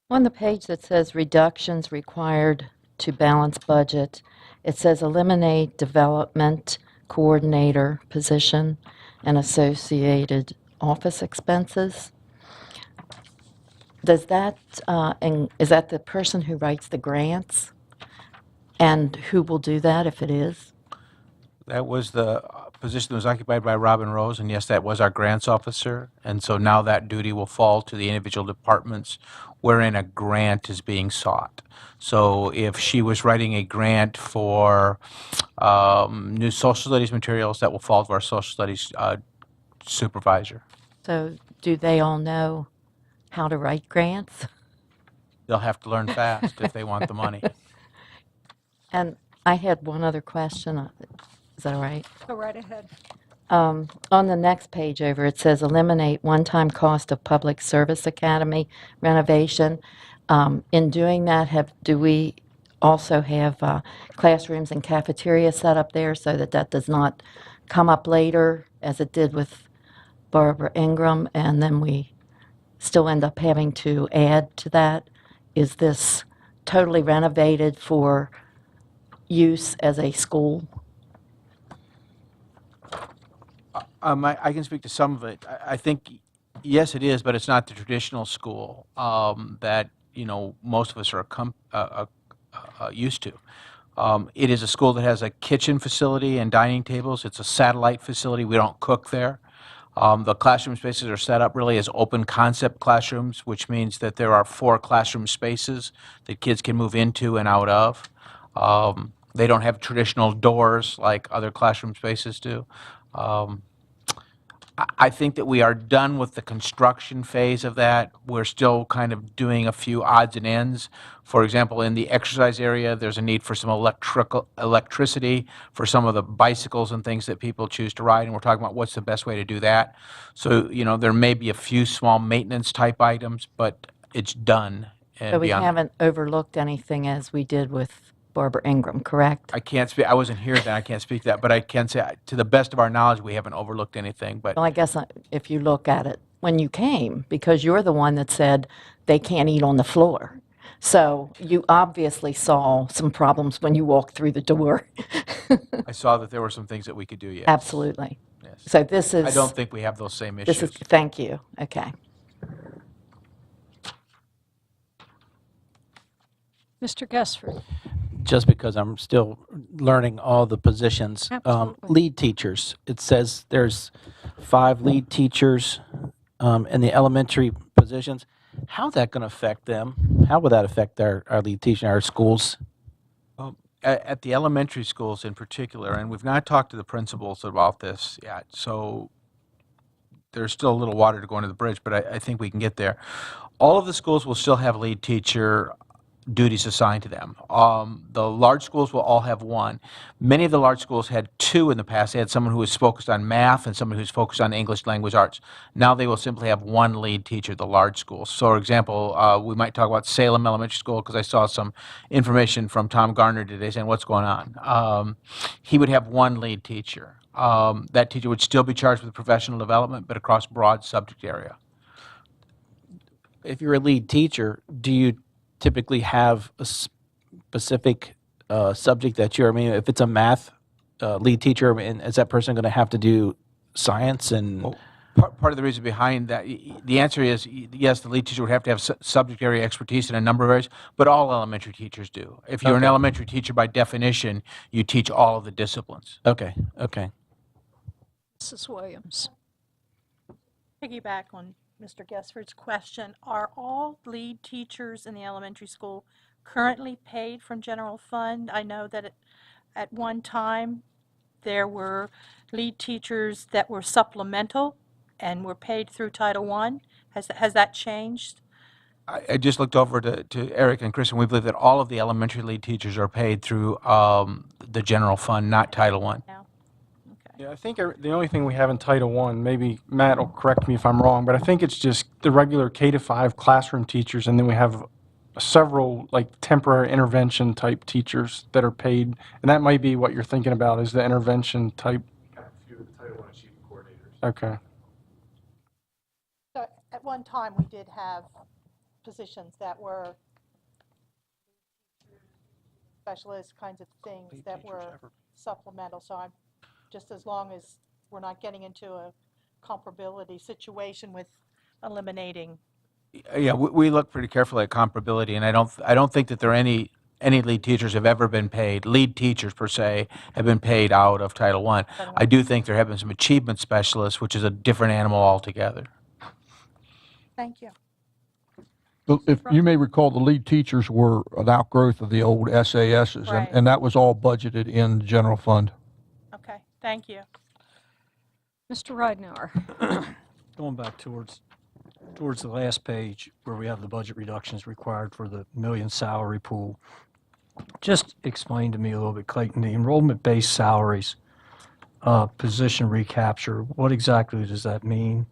On the page that says reductions required to balance budget, it says eliminate development coordinator position and associated office expenses. Does that, and is that the person who writes the grants? And who will do that if it is? That was the position that was occupied by Robin Rose, and yes, that was our grants officer. And so now that duty will fall to the individual departments wherein a grant is being sought. So if she was writing a grant for new social studies materials, that will fall to our social studies supervisor. So do they all know how to write grants? They'll have to learn fast if they want the money. And I had one other question. Is that all right? Go right ahead. On the next page over, it says eliminate one-time cost of public service academy renovation. In doing that, do we also have classrooms and cafeteria set up there so that that does not come up later as it did with Barbara Ingram, and then we still end up having to add to that? Is this totally renovated for use as a school? I can speak to some of it. I think, yes, it is, but it's not the traditional school that, most of us are used to. It is a school that has a kitchen facility and dining tables. It's a satellite facility. We don't cook there. The classroom spaces are set up really as open concept classrooms, which means that there are 4 classroom spaces that kids can move into and out of. They don't have traditional doors like other classroom spaces do. I think that we are done with the construction phase of that. We're still kind of doing a few odds and ends. For example, in the exercise area, there's a need for some electricity for some of the bicycles and things that people choose to ride, and we're talking about what's the best way to do that. So, there may be a few small maintenance type items, but it's done. And So we beyond, haven't overlooked anything as we did with Barbara Ingram, correct? I can't speak. I wasn't here then. I can't speak to that, but I can say, to the best of our knowledge, we haven't overlooked anything. But Well, I guess if you look at it when you came, because you're the one that said they can't eat on the floor. So you obviously saw some problems when you walked through the door. I saw that there were some things that we could do. Yes. Absolutely. Yes. So this is. I don't think we have those same This issues. is, thank you. Okay. Mr. Gessford. Just because I'm still learning all the positions. Absolutely. Lead teachers, it says there's 5 lead teachers in the elementary positions. How's that going to affect them? How would that affect our lead teacher in our schools? At the elementary schools in particular, and we've not talked to the principals about this yet, so there's still a little water to go under the bridge, but I think we can get there. All of the schools will still have lead teacher duties assigned to them. The large schools will all have 1. Many of the large schools had 2 in the past. They had someone who was focused on math and someone who's focused on English language arts. Now they will simply have 1 lead teacher, the large schools. So, for example, we might talk about Salem Elementary School, because I saw some information from Tom Garner today saying what's going on. He would have 1 lead teacher. That teacher would still be charged with professional development, but across broad subject area. If you're a lead teacher, do you typically have a specific subject that I mean, if it's a math lead teacher, I mean, is that person going to have to do science and? Well, part of the reason behind that, the answer is yes, the lead teacher would have to have subject area expertise in a number of areas, but all elementary teachers do. If you're an Okay. elementary teacher, by definition, you teach all of the disciplines. Okay. Mrs. Williams. Piggyback on Mr. Gessford's question, are all lead teachers in the elementary school currently paid from general fund? I know that at one time there were lead teachers that were supplemental and were paid through Title I. Has that changed? I just looked over to Eric and Chris, and we believe that all of the elementary lead teachers are paid through the general fund, not Title I. Now? Yeah, I think the only thing we have in Title I, maybe Matt will correct me if I'm wrong, but I think it's just the regular K-5 classroom teachers, and then we have several like temporary intervention type teachers that are paid, and that might be what you're thinking about is the intervention type. A few of the Title I achievement coordinators. Okay. So at one time, we did have positions that were specialist kinds of things that were supplemental. So I'm just as long as we're not getting into a comparability situation with eliminating. Yeah, we look pretty carefully at comparability, and I don't think that there are any lead teachers have ever been paid, lead teachers per se, have been paid out of Title I. I do think there have been some achievement specialists, which is a different animal altogether. Thank you. If you may recall, the lead teachers were an outgrowth of the old SASs, Right. and that was all budgeted in the general fund. Okay, thank you. Mr. Ridenour. Going back towards the last page where we have the budget reductions required for the million salary pool, just explain to me a little bit, Clayton, the enrollment-based salaries, position recapture, what exactly does that mean?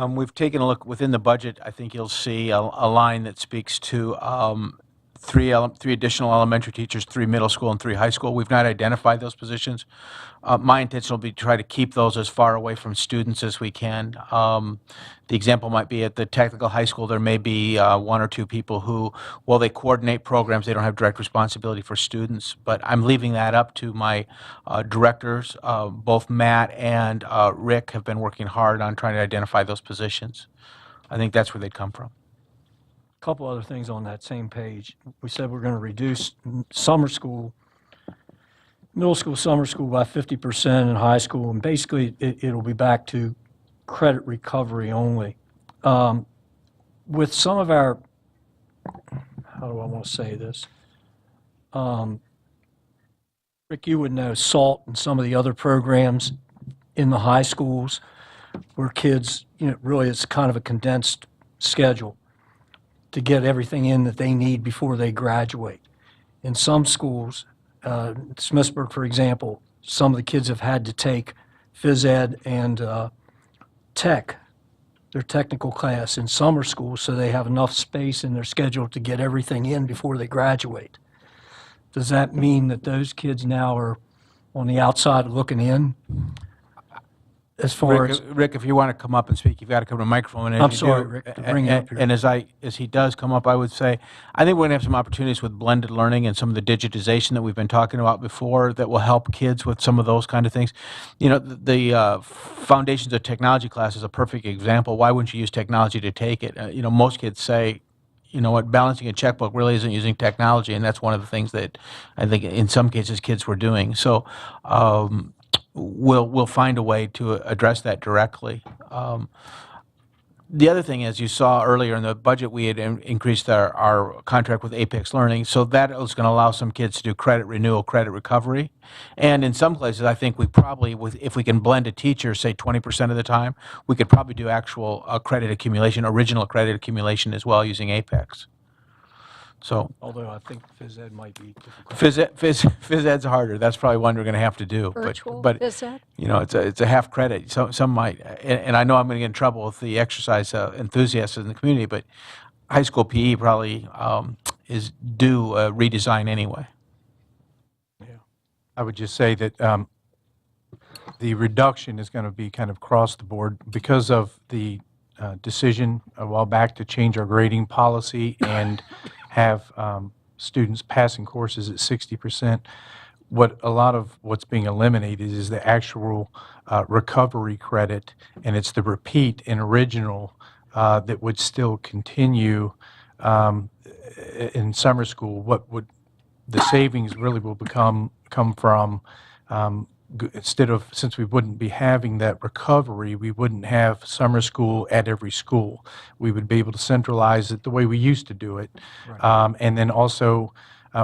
We've taken a look within the budget. I think you'll see a line that speaks to three additional elementary teachers, 3 middle school, and 3 high school. We've not identified those positions. My intention will be to try to keep those as far away from students as we can. The example might be at the technical high school, there may be 1 or 2 people who, while they coordinate programs, they don't have direct responsibility for students. But I'm leaving that up to my directors. Both Matt and Rick have been working hard on trying to identify those positions. I think that's where they'd come from. Couple other things on that same page. We said we're going to reduce summer school, middle school, summer school by 50% in high school, and basically it'll be back to credit recovery only. With some of our, how do I want to say this? Rick, you would know SALT and some of the other programs in the high schools where kids, really it's kind of a condensed schedule to get everything in that they need before they graduate. In some schools, Smithsburg, for example, some of the kids have had to take phys ed and their technical class in summer school so they have enough space in their schedule to get everything in before they graduate. Does that mean that those kids now are on the outside looking in? As far as Rick, if you want to come up and speak, you've got to come to the microphone. I'm sorry, Rick, to bring it up here. And as he does come up, I would say, I think we're going to have some opportunities with blended learning and some of the digitization that we've been talking about before that will help kids with some of those kind of things. The Foundations of Technology class is a perfect example. Why wouldn't you use technology to take it? Most kids say, balancing a checkbook really isn't using technology, and that's one of the things that I think in some cases kids were doing. So we'll find a way to address that directly. The other thing, as you saw earlier in the budget, we had increased our contract with Apex Learning, so that is going to allow some kids to do credit renewal, credit recovery. And in some places, I think we probably, if we can blend a teacher, say 20% of the time, we could probably do actual credit accumulation, original credit accumulation as well using Apex. So, although I think phys ed might be difficult. Phys ed's harder. That's probably one we're going to have to do. Virtual but phys ed? It's a half credit. So some might, and I know I'm going to get in trouble with the exercise enthusiasts in the community, but high school PE probably is due a redesign anyway. Yeah, I would just say that the reduction is going to be kind of across the board because of the decision a while back to change our grading policy and have students passing courses at 60%. A lot of what's being eliminated is the actual recovery credit, and it's the repeat and original that would still continue in summer school. What would the savings really will come from since we wouldn't be having that recovery, we wouldn't have summer school at every school. We would be able to centralize it the way we used to do it. Right. And then also,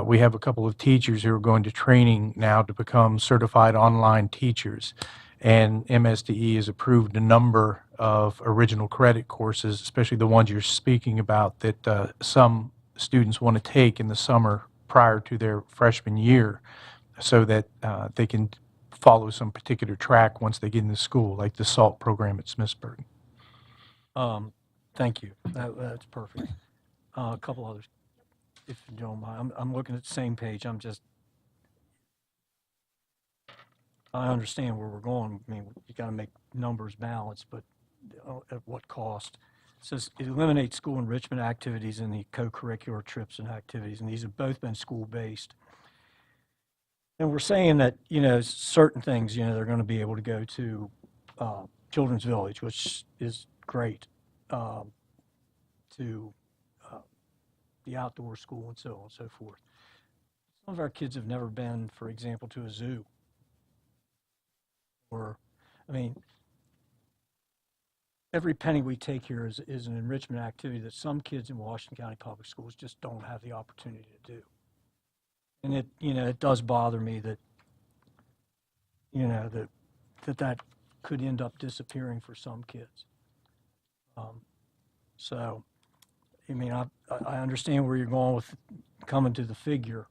we have a couple of teachers who are going to training now to become certified online teachers. And MSDE has approved a number of original credit courses, especially the ones you're speaking about, that some students want to take in the summer prior to their freshman year so that they can follow some particular track once they get into school, like the SALT program at Smithsburg. Thank you. That's perfect. A couple others, if you don't mind. I'm looking at the same page. I understand where we're going. I mean, you got to make numbers balance, but at what cost? It says it eliminates school enrichment activities and the co-curricular trips and activities, and these have both been school-based. And we're saying that, certain things, they're going to be able to go to Children's Village, which is great, to the outdoor school and so on and so forth. Some of our kids have never been, for example, to a zoo. Or, I mean, every penny we take here is an enrichment activity that some kids in Washington County Public Schools just don't have the opportunity to do. And it does bother me that, that could end up disappearing for some kids. So, I mean, I understand where you're going with coming to the figure.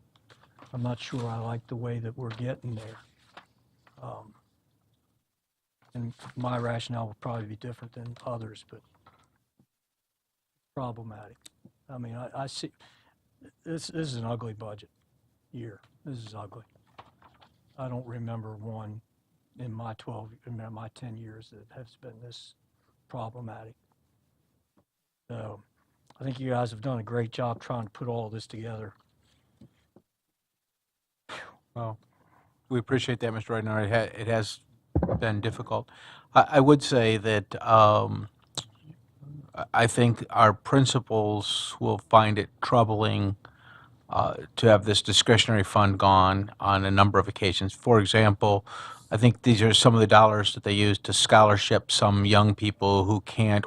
I'm not sure I like the way that we're getting there. And my rationale would probably be different than others, but problematic. I mean, I see, this is an ugly budget year. This is ugly. I don't remember one in my 10 years that has been this problematic. So I think you guys have done a great job trying to put all this together. Well, we appreciate that, Mr. Reitner. It has been difficult. I would say that I think our principals will find it troubling to have this discretionary fund gone on a number of occasions. For example, I think these are some of the dollars that they use to scholarship some young people who can't,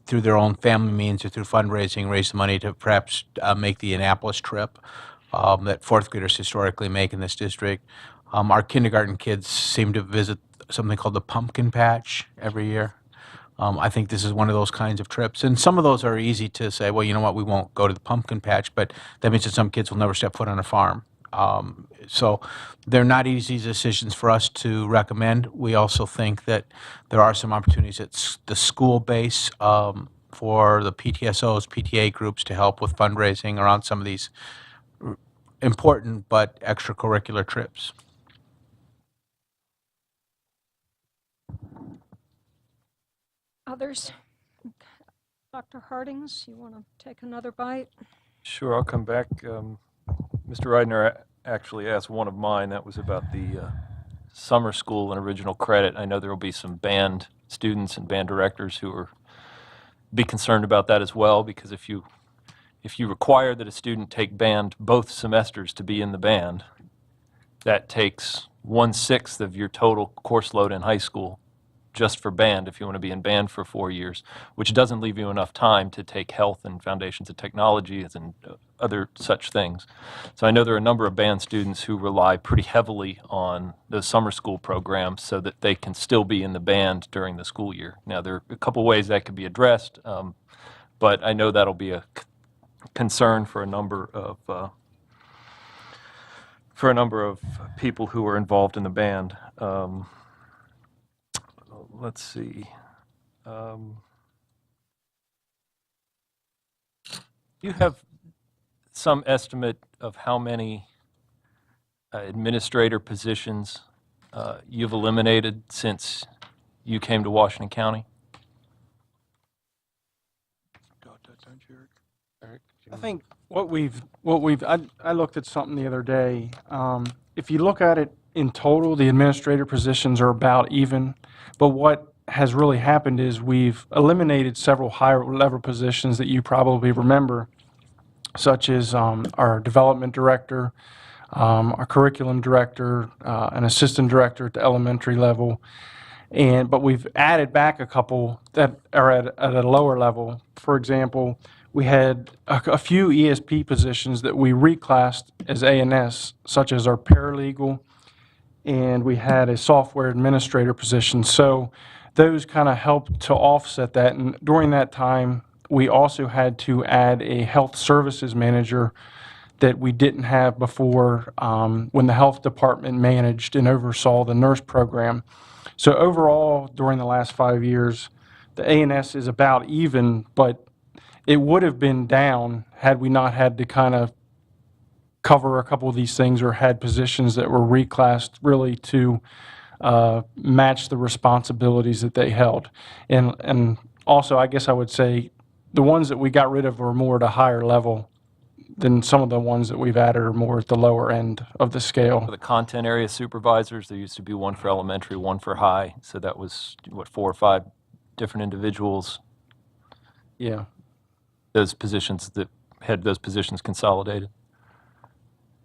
through their own family means or through fundraising, raise the money to perhaps make the Annapolis trip that fourth graders historically make in this district. Our kindergarten kids seem to visit something called the Pumpkin Patch every year. I think this is one of those kinds of trips. And some of those are easy to say, well, you know what, we won't go to the pumpkin patch, but that means that some kids will never step foot on a farm. So they're not easy decisions for us to recommend. We also think that there are some opportunities at the school base for the PTSOs, PTA groups to help with fundraising around some of these important but extracurricular trips. Others? Dr. Hardings, you want to take another bite? Sure, I'll come back. Mr. Reitner actually asked one of mine. That was about the summer school and original credit. I know there will be some band students and band directors who are be concerned about that as well, because if you require that a student take band both semesters to be in the band, that takes 1/6 of your total course load in high school just for band if you want to be in band for 4 years, which doesn't leave you enough time to take health and foundations of technology and other such things. So I know there are a number of band students who rely pretty heavily on those summer school programs so that they can still be in the band during the school year. Now, there are a couple ways that could be addressed, but I know that'll be a concern for a number of people who are involved in the band. Let's see. You have some estimate of how many administrator positions you've eliminated since you came to Washington County? I think I looked at something the other day. If you look at it in total, the administrator positions are about even, but what has really happened is we've eliminated several higher level positions that you probably remember, such as our development director, our curriculum director, an assistant director at the elementary level, but we've added back a couple that are at a lower level. For example, we had a few ESP positions that we reclassed as A&S, such as our paralegal, and we had a software administrator position. So those kind of helped to offset that. And during that time, we also had to add a health services manager that we didn't have before when the health department managed and oversaw the nurse program. So overall, during the last 5 years, the A&S is about even, but it would have been down had we not had to kind of cover a couple of these things or had positions that were reclassed really to match the responsibilities that they held. And also, I guess I would say the ones that we got rid of were more at a higher level then some of the ones that we've added are more at the lower end of the scale. For the content area supervisors, there used to be one for elementary, one for high. So that was, what, 4 or 5 different individuals, Yeah. those positions that had those positions consolidated.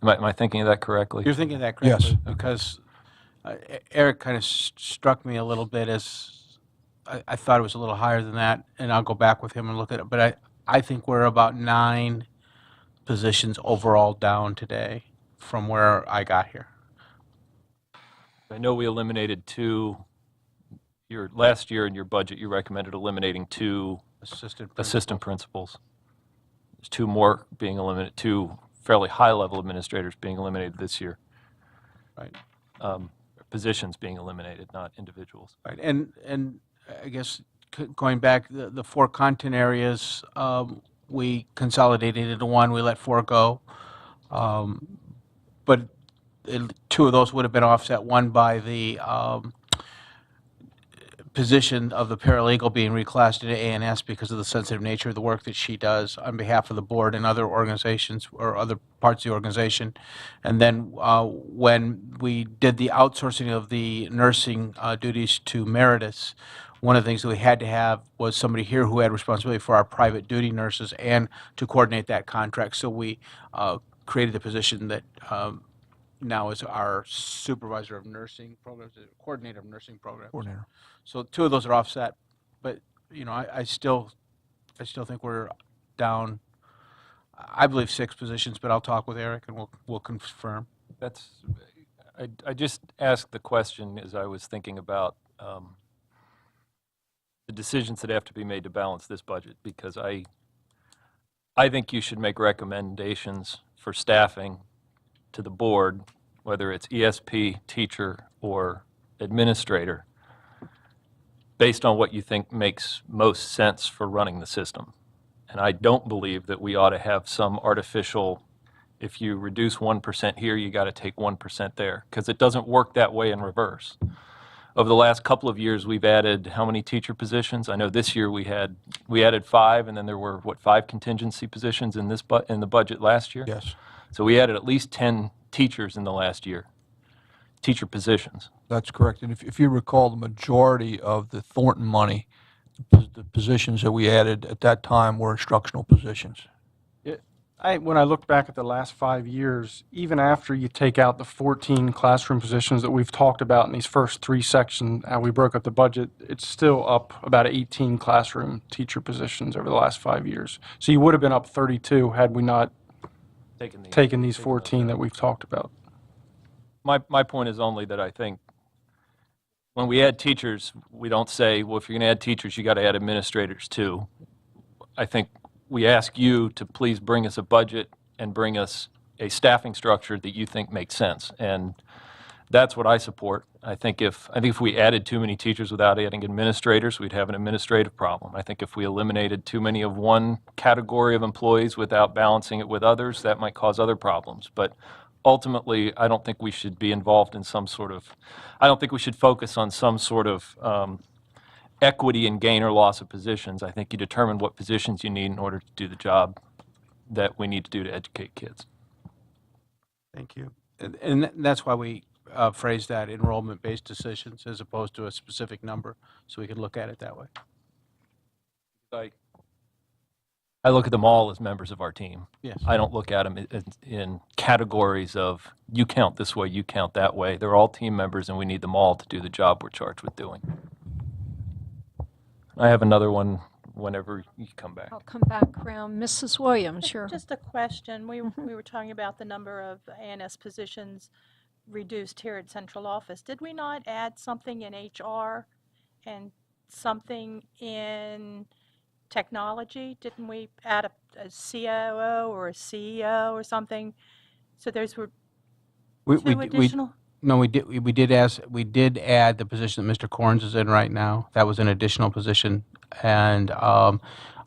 Am I thinking of that correctly? You're thinking that correctly. Yes. Because Eric kind of struck me a little bit as, I thought it was a little higher than that, and I'll go back with him and look at it. But I think we're about 9 positions overall down today from where I got here. I know we eliminated 2. Last year in your budget, you recommended eliminating 2 assistant principals. There's 2 more being eliminated, 2 fairly high-level administrators being eliminated this year. Right. Positions being eliminated, not individuals. Right, and I guess going back, the 4 content areas, we consolidated into 1, we let 4 go. But 2 of those would have been offset, one by the position of the paralegal being reclassed into A&S because of the sensitive nature of the work that she does on behalf of the board and other organizations or other parts of the organization. And then when we did the outsourcing of the nursing duties to Meritus, one of the things that we had to have was somebody here who had responsibility for our private duty nurses and to coordinate that contract. So we created the position that now is our supervisor of nursing programs, coordinator of nursing programs. Coordinator. So 2 of those are offset, but you know, I still think we're down. I believe 6 positions, but I'll talk with Eric and we'll confirm. I just asked the question as I was thinking about the decisions that have to be made to balance this budget, because I think you should make recommendations for staffing to the board, whether it's ESP, teacher, or administrator, based on what you think makes most sense for running the system. And I don't believe that we ought to have some artificial, if you reduce 1% here, you got to take 1% there, because it doesn't work that way in reverse. Over the last couple of years, we've added how many teacher positions? I know this year we added 5, and then there were, 5 contingency positions in the budget last year? Yes. So we added at least 10 teachers in the last year, teacher positions. That's correct. And if you recall, the majority of the Thornton money, the positions that we added at that time were instructional positions. When I look back at the last 5 years, even after you take out the 14 classroom positions that we've talked about in these first 3 sections, how we broke up the budget, it's still up about 18 classroom teacher positions over the last 5 years. So you would have been up 32 had we not taken these 14 that we've talked about. My point is only that I think when we add teachers, we don't say, well, if you're going to add teachers, you got to add administrators too. I think we ask you to please bring us a budget and bring us a staffing structure that you think makes sense. And that's what I support. I think if we added too many teachers without adding administrators, we'd have an administrative problem. I think if we eliminated too many of one category of employees without balancing it with others, that might cause other problems. But ultimately, I don't think we should be involved in I don't think we should focus on some sort of equity in gain or loss of positions. I think you determine what positions you need in order to do the job that we need to do to educate kids. Thank you. And that's why we phrase that enrollment-based decisions as opposed to a specific number, so we can look at it that way. I look at them all as members of our team. Yes. I don't look at them in categories of you count this way, you count that way. They're all team members, and we need them all to do the job we're charged with doing. I have another one whenever you come back. I'll come back around. Mrs. Williams, sure. Just a question. We were talking about the number of ANS positions reduced here at central office. Did we not add something in HR and something in technology? Didn't we add a COO or a CEO or something? So those were two additional? No, we did add the position that Mr. Corns is in right now. That was an additional position. And I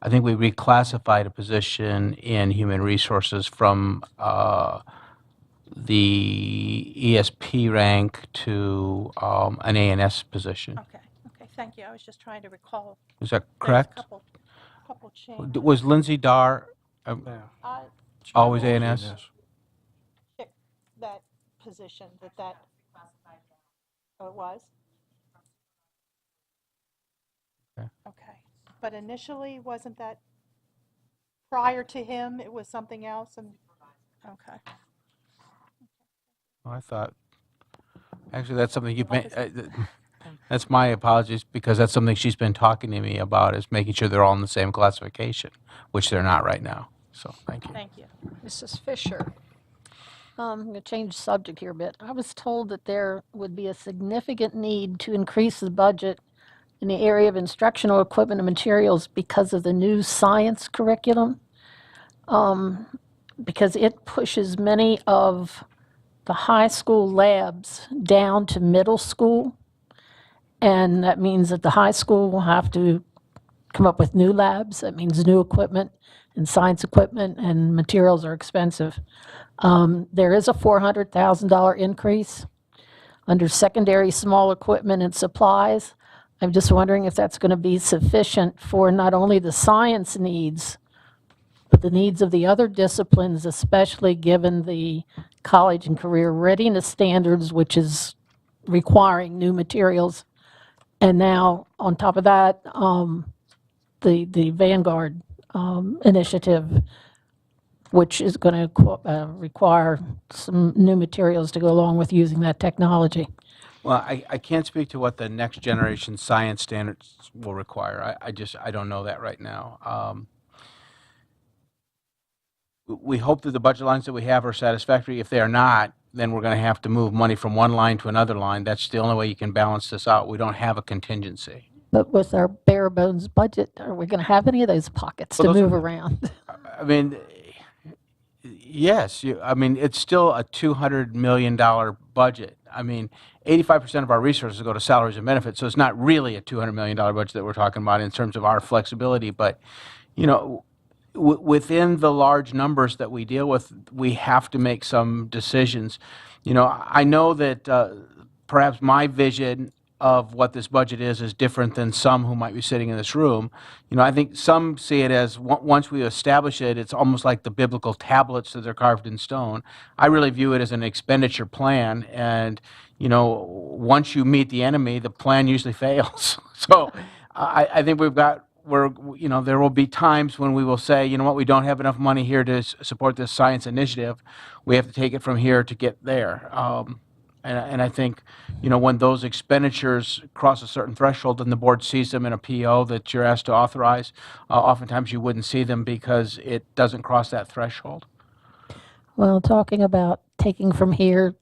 think we reclassified a position in human resources from the ESP rank to an ANS position. Okay, thank you. I was just trying to recall. Is that correct? Couple changes. Was Lindsay Dar, Always A&S? That position, that, oh, it was? Okay. Okay. But initially, wasn't that, prior to him, it was something else and, okay. Oh, I thought, actually, that's something you've been, that's my apologies, because that's something she's been talking to me about, is making sure they're all in the same classification, which they're not right now. So, thank you. Thank you. Mrs. Fisher. I'm going to change the subject here a bit. I was told that there would be a significant need to increase the budget in the area of instructional equipment and materials because of the new science curriculum, because it pushes many of the high school labs down to middle school. And that means that the high school will have to come up with new labs. That means new equipment and science equipment, and materials are expensive. There is a $400,000 increase under secondary small equipment and supplies. I'm just wondering if that's going to be sufficient for not only the science needs, but the needs of the other disciplines, especially given the college and career readiness standards, which is requiring new materials. And now, on top of that, the Vanguard initiative, which is going to require some new materials to go along with using that technology. Well, I can't speak to what the next generation science standards will require. I don't know that right now. We hope that the budget lines that we have are satisfactory. If they are not, then we're going to have to move money from one line to another line. That's the only way you can balance this out. We don't have a contingency. But with our bare bones budget, are we going to have any of those pockets Well, to those move around? I mean, yes, I mean, it's still a $200 million budget. I mean, 85% of our resources go to salaries and benefits, so it's not really a $200 million budget that we're talking about in terms of our flexibility. But, you know, within the large numbers that we deal with, we have to make some decisions. You know, I know that perhaps my vision of what this budget is different than some who might be sitting in this room. You know, I think some see it as once we establish it, it's almost like the biblical tablets that are carved in stone. I really view it as an expenditure plan, and you know, once you meet the enemy, the plan usually fails. So I think you know, there will be times when we will say, you know what, we don't have enough money here to support this science initiative. We have to take it from here to get there. And I think, you know, when those expenditures cross a certain threshold and the board sees them in a PO that you're asked to authorize, oftentimes you wouldn't see them because it doesn't cross that threshold. Well, talking about taking from here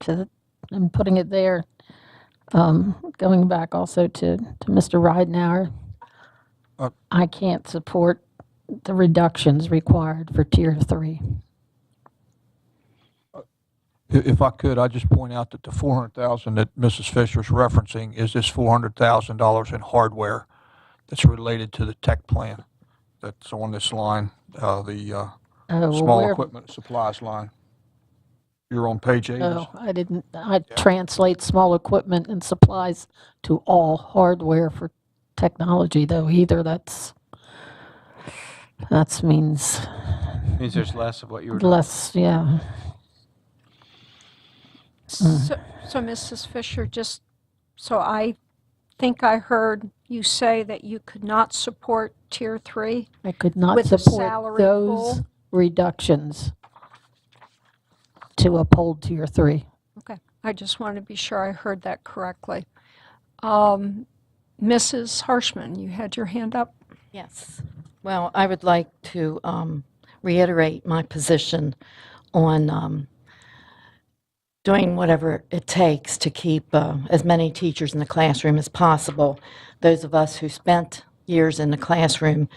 and putting it there, going back also to Mr. Ridenhour, I can't support the reductions required for Tier 3. If I could, I'd just point out that the $400,000 that Mrs. Fisher's referencing is this $400,000 in hardware that's related to the tech plan that's on this line, the small equipment supplies line. You're on page 8. Oh, I translate small equipment and supplies to all hardware for technology, though. Either that means Means there's less of what you were doing. less, yeah. So, Mrs. Fisher, just so I think I heard you say that you could not support Tier 3? I could not With the support salary those pool? reductions to uphold Tier 3. Okay, I just wanted to be sure I heard that correctly. Mrs. Harshman, you had your hand up? Yes. Well, I would like to reiterate my position on doing whatever it takes to keep as many teachers in the classroom as possible. Those of us who spent years in the classroom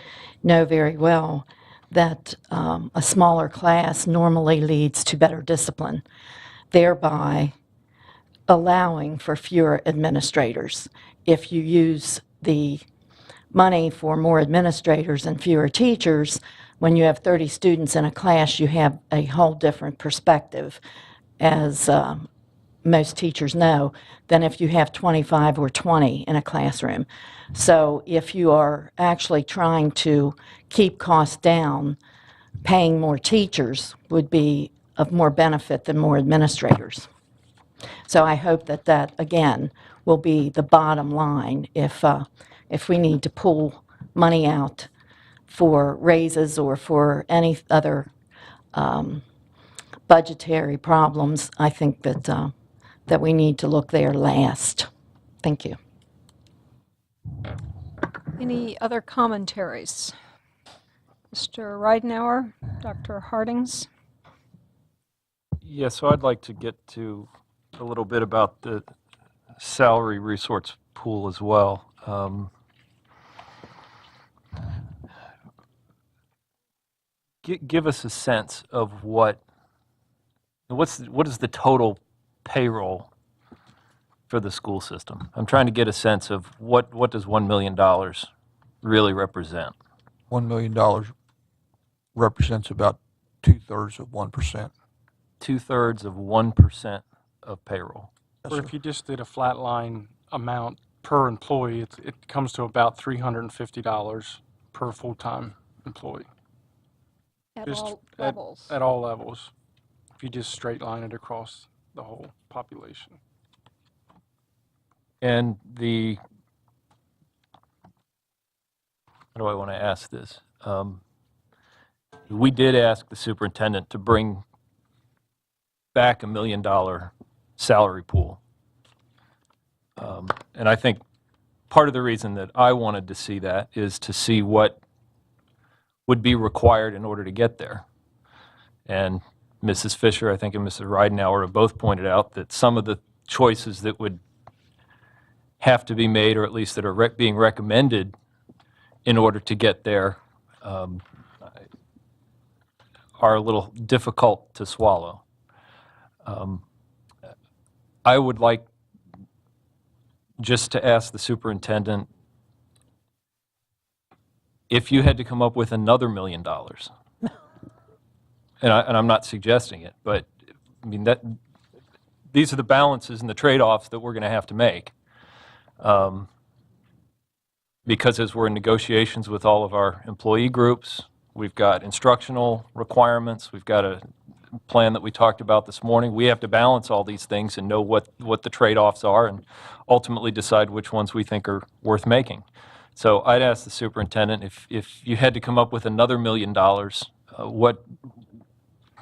know very well that a smaller class normally leads to better discipline, thereby allowing for fewer administrators. If you use the money for more administrators and fewer teachers, when you have 30 students in a class, you have a whole different perspective, as most teachers know, than if you have 25 or 20 in a classroom. So if you are actually trying to keep costs down, paying more teachers would be of more benefit than more administrators. So I hope that that, again, will be the bottom line if we need to pull money out for raises or for any other budgetary problems. I think that we need to look there last. Thank you. Any other commentaries? Mr. Ridenour, Dr. Hardings? Yeah, so I'd like to get to a little bit about the salary resource pool as well. Give us a sense of what is the total payroll for the school system? I'm trying to get a sense of what does $1 million really represent? $1 million represents about 2/3 of 1%. 2/3 of 1% of payroll. Or if you just did a flat line amount per employee, it comes to about $350 per full-time employee. At Just all levels. At all levels, if you just straight line it across the whole population. And how do I want to ask this? We did ask the superintendent to bring back $1 million salary pool. And I think part of the reason that I wanted to see that is to see what would be required in order to get there. And Mrs. Fisher, I think, and Mrs. Ridenour have both pointed out that some of the choices that would have to be made, or at least that are being recommended in order to get there, are a little difficult to swallow. I would like just to ask the superintendent if you had to come up with another $1 million, and I'm not suggesting it, but I mean these are the balances and the trade-offs that we're going to have to make. Because as we're in negotiations with all of our employee groups, we've got instructional requirements, we've got a plan that we talked about this morning. We have to balance all these things and know what the trade-offs are and ultimately decide which ones we think are worth making. So I'd ask the superintendent if you had to come up with another $1 million,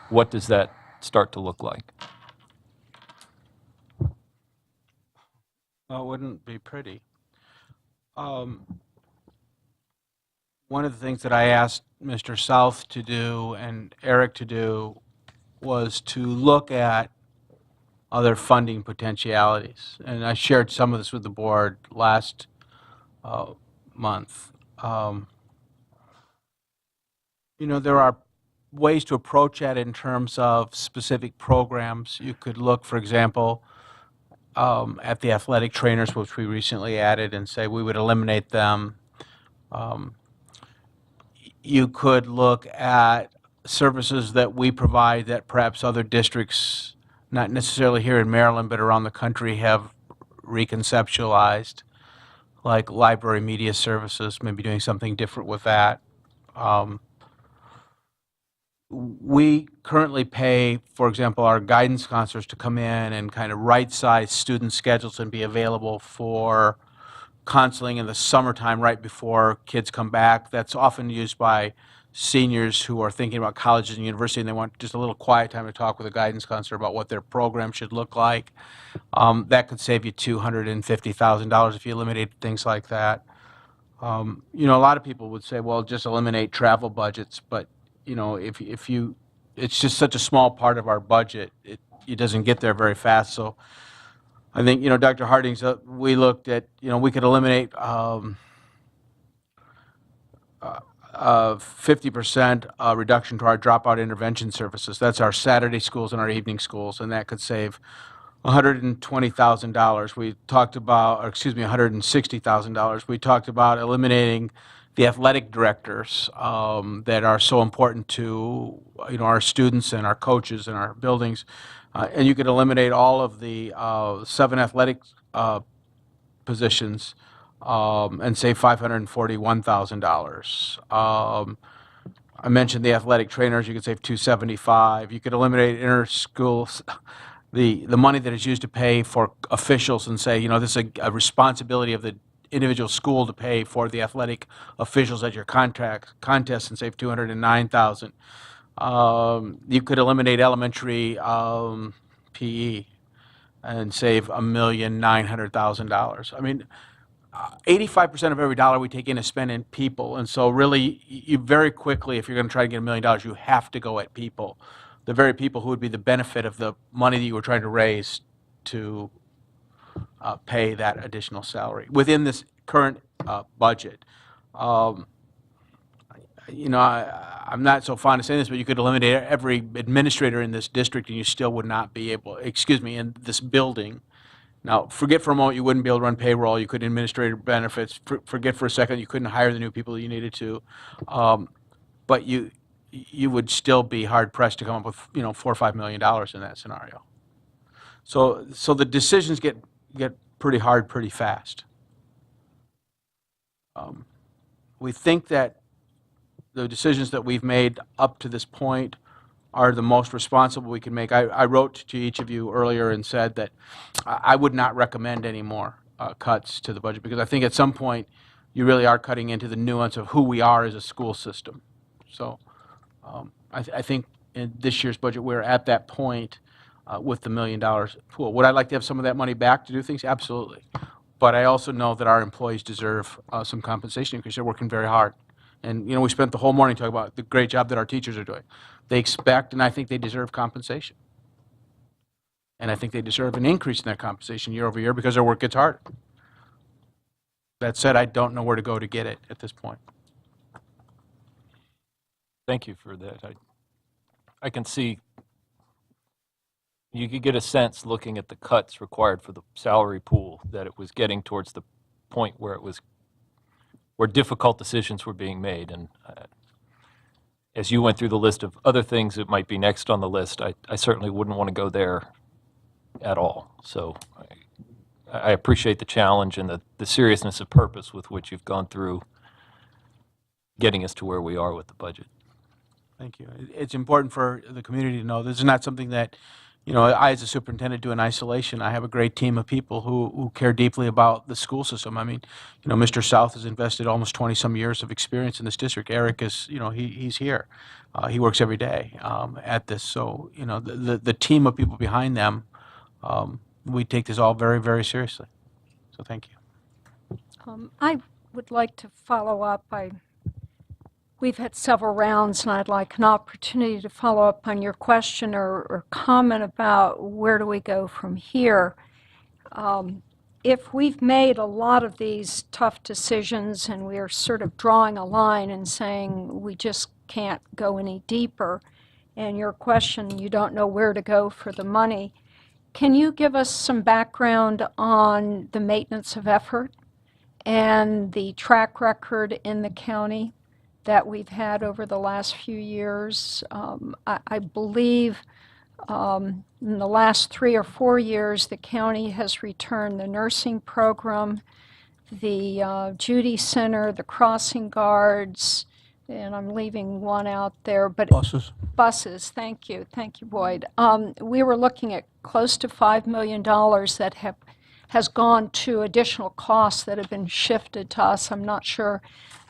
what does that start to look like? Well, it wouldn't be pretty. One of the things that I asked Mr. South to do and Eric to do was to look at other funding potentialities. And I shared some of this with the board last month. You know, there are ways to approach that in terms of specific programs. You could look, for example, at the athletic trainers, which we recently added, and say we would eliminate them. You could look at services that we provide that perhaps other districts, not necessarily here in Maryland, but around the country, have reconceptualized, like library media services, maybe doing something different with that. We currently pay, for example, our guidance counselors to come in and kind of right-size student schedules and be available for counseling in the summertime right before kids come back. That's often used by seniors who are thinking about colleges and university, and they want just a little quiet time to talk with a guidance counselor about what their program should look like. That could save you $250,000 if you eliminated things like that. You know, a lot of people would say, well, just eliminate travel budgets, but you know, if you, it's just such a small part of our budget, it doesn't get there very fast. So I think, you know, Dr. Hardings, we looked at, you know, we could eliminate 50% reduction to our dropout intervention services. That's our Saturday schools and our evening schools, and that could save $120,000. We talked about, or excuse me, $160,000. We talked about eliminating the athletic directors that are so important to, you know, our students and our coaches and our buildings. And you could eliminate all of the 7 athletic positions and save $541,000. I mentioned the athletic trainers, you could save 275. You could eliminate inter-school, the money that is used to pay for officials and say, this is a responsibility of the individual school to pay for the athletic officials at your contest and save 209,000. You could eliminate elementary PE and save $1,900,000. I mean, 85% of every dollar we take in is spent in people, and so really, you very quickly, if you're going to try to get $1 million, you have to go at people, the very people who would be the benefit of the money that you were trying to raise to pay that additional salary within this current budget. I'm not so fond of saying this, but you could eliminate every administrator in this district, and you still would not be able, in this building. Now, forget for a moment you wouldn't be able to run payroll, you couldn't administrative benefits, forget for a second you couldn't hire the new people that you needed to, but you would still be hard-pressed to come up with, $4 or $5 million in that scenario. So the decisions get pretty hard pretty fast. We think that the decisions that we've made up to this point are the most responsible we can make. I wrote to each of you earlier and said that I would not recommend any more cuts to the budget, because I think at some point you really are cutting into the nuance of who we are as a school system. So I think in this year's budget we're at that point with the $1 million pool. Would I like to have some of that money back to do things? Absolutely. But I also know that our employees deserve some compensation because they're working very hard. And, we spent the whole morning talking about the great job that our teachers are doing. They expect, and I think they deserve compensation. And I think they deserve an increase in their compensation year over year because their work gets harder. That said, I don't know where to go to get it at this point. Thank you for that. I can see, you could get a sense looking at the cuts required for the salary pool that it was getting towards the point where where difficult decisions were being made. And as you went through the list of other things that might be next on the list, I certainly wouldn't want to go there at all. So I appreciate the challenge and the seriousness of purpose with which you've gone through getting us to where we are with the budget. Thank you. It's important for the community to know this is not something that, I as a superintendent do in isolation. I have a great team of people who care deeply about the school system. I mean, Mr. South has invested almost 20-some years of experience in this district. Eric is, he's here. He works every day at this. So, the team of people behind them, we take this all very, very seriously. So thank you. I would like to follow up. We've had several rounds, and I'd like an opportunity to follow up on your question or comment about where do we go from here. If we've made a lot of these tough decisions and we're sort of drawing a line and saying we just can't go any deeper, and your question, you don't know where to go for the money, can you give us some background on the maintenance of effort and the track record in the county that we've had over the last few years? I believe in the last 3 or 4 years, the county has returned the nursing program, the Judy Center, the crossing guards, and I'm leaving one out there, but Buses. Buses, thank you, Boyd. We were looking at close to $5 million that has gone to additional costs that have been shifted to us. I'm not sure.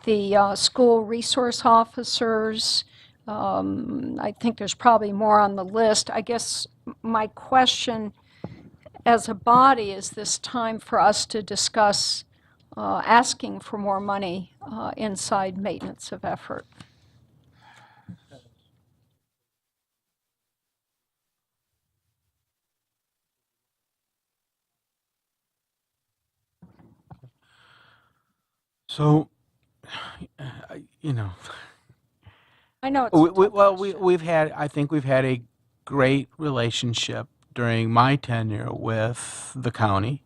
The school resource officers, I think there's probably more on the list. I guess my question as a body is this time for us to discuss asking for more money inside maintenance of effort. So, I know it's a tough question. I think we've had a great relationship during my tenure with the county.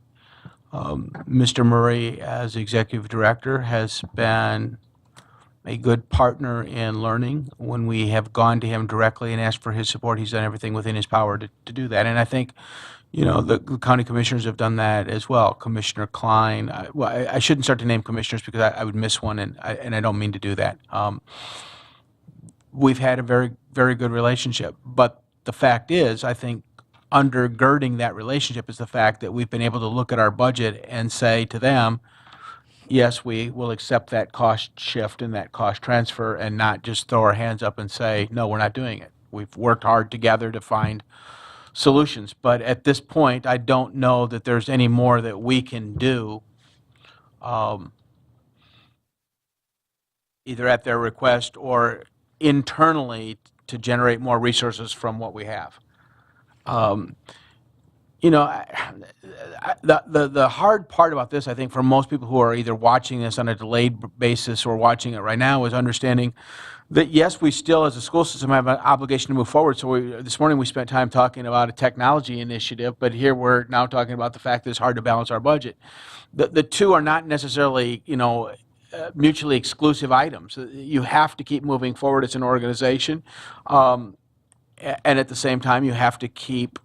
Mr. Murray, as executive director, has been a good partner in learning. When we have gone to him directly and asked for his support, he's done everything within his power to do that. And I think, the county commissioners have done that as well. Commissioner Klein, I shouldn't start to name commissioners because I would miss one, and I don't mean to do that. we've had a very, very good relationship. But the fact is, I think undergirding that relationship is the fact that we've been able to look at our budget and say to them, yes, we will accept that cost shift and that cost transfer and not just throw our hands up and say, no, we're not doing it. We've worked hard together to find solutions. But at this point, I don't know that there's any more that we can do, either at their request or internally to generate more resources from what we have. You know, the hard part about this, I think, for most people who are either watching this on a delayed basis or watching it right now, is understanding that, yes, we still, as a school system, have an obligation to move forward. So this morning we spent time talking about a technology initiative, but here we're now talking about the fact that it's hard to balance our budget. The two are not necessarily, you know, mutually exclusive items. You have to keep moving forward as an organization, and at the same time, you have to keep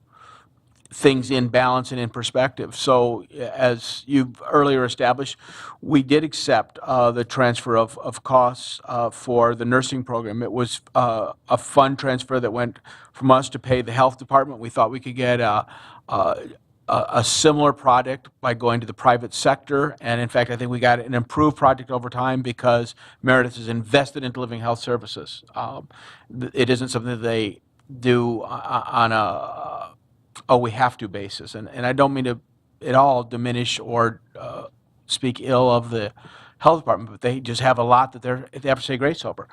things in balance and in perspective. So as you've earlier established, we did accept the transfer of costs for the nursing program. It was a fund transfer that went from us to pay the health department. We thought we could get a similar product by going to the private sector, and in fact, I think we got an improved product over time because Meredith is invested in delivering health services. It isn't something that they do on a we have to basis, and I don't mean to at all diminish or speak ill of the health department, but they just have a lot that they have to say grace over.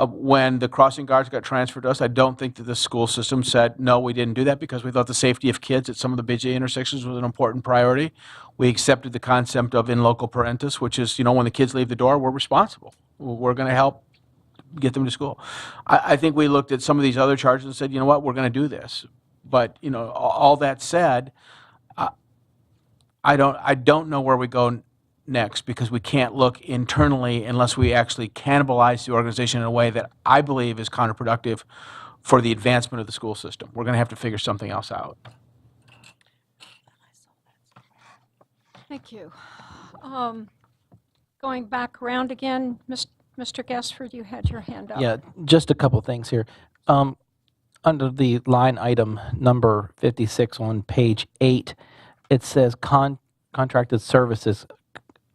When the crossing guards got transferred to us, I don't think that the school system said, no, we didn't do that, because we thought the safety of kids at some of the busy intersections was an important priority. We accepted the concept of in loco parentis, which is, you know, when the kids leave the door, we're responsible. We're going to help get them to school. I think we looked at some of these other charges and said, you know what, we're going to do this. But, you know, all that said, I don't know where we go next, because we can't look internally unless we actually cannibalize the organization in a way that I believe is counterproductive for the advancement of the school system. We're going to have to figure something else out. Thank you. Going back around again, Mr. Gassford, you had your hand up. Yeah, just a couple things here. Under the line item number 56 on page 8, it says contracted services,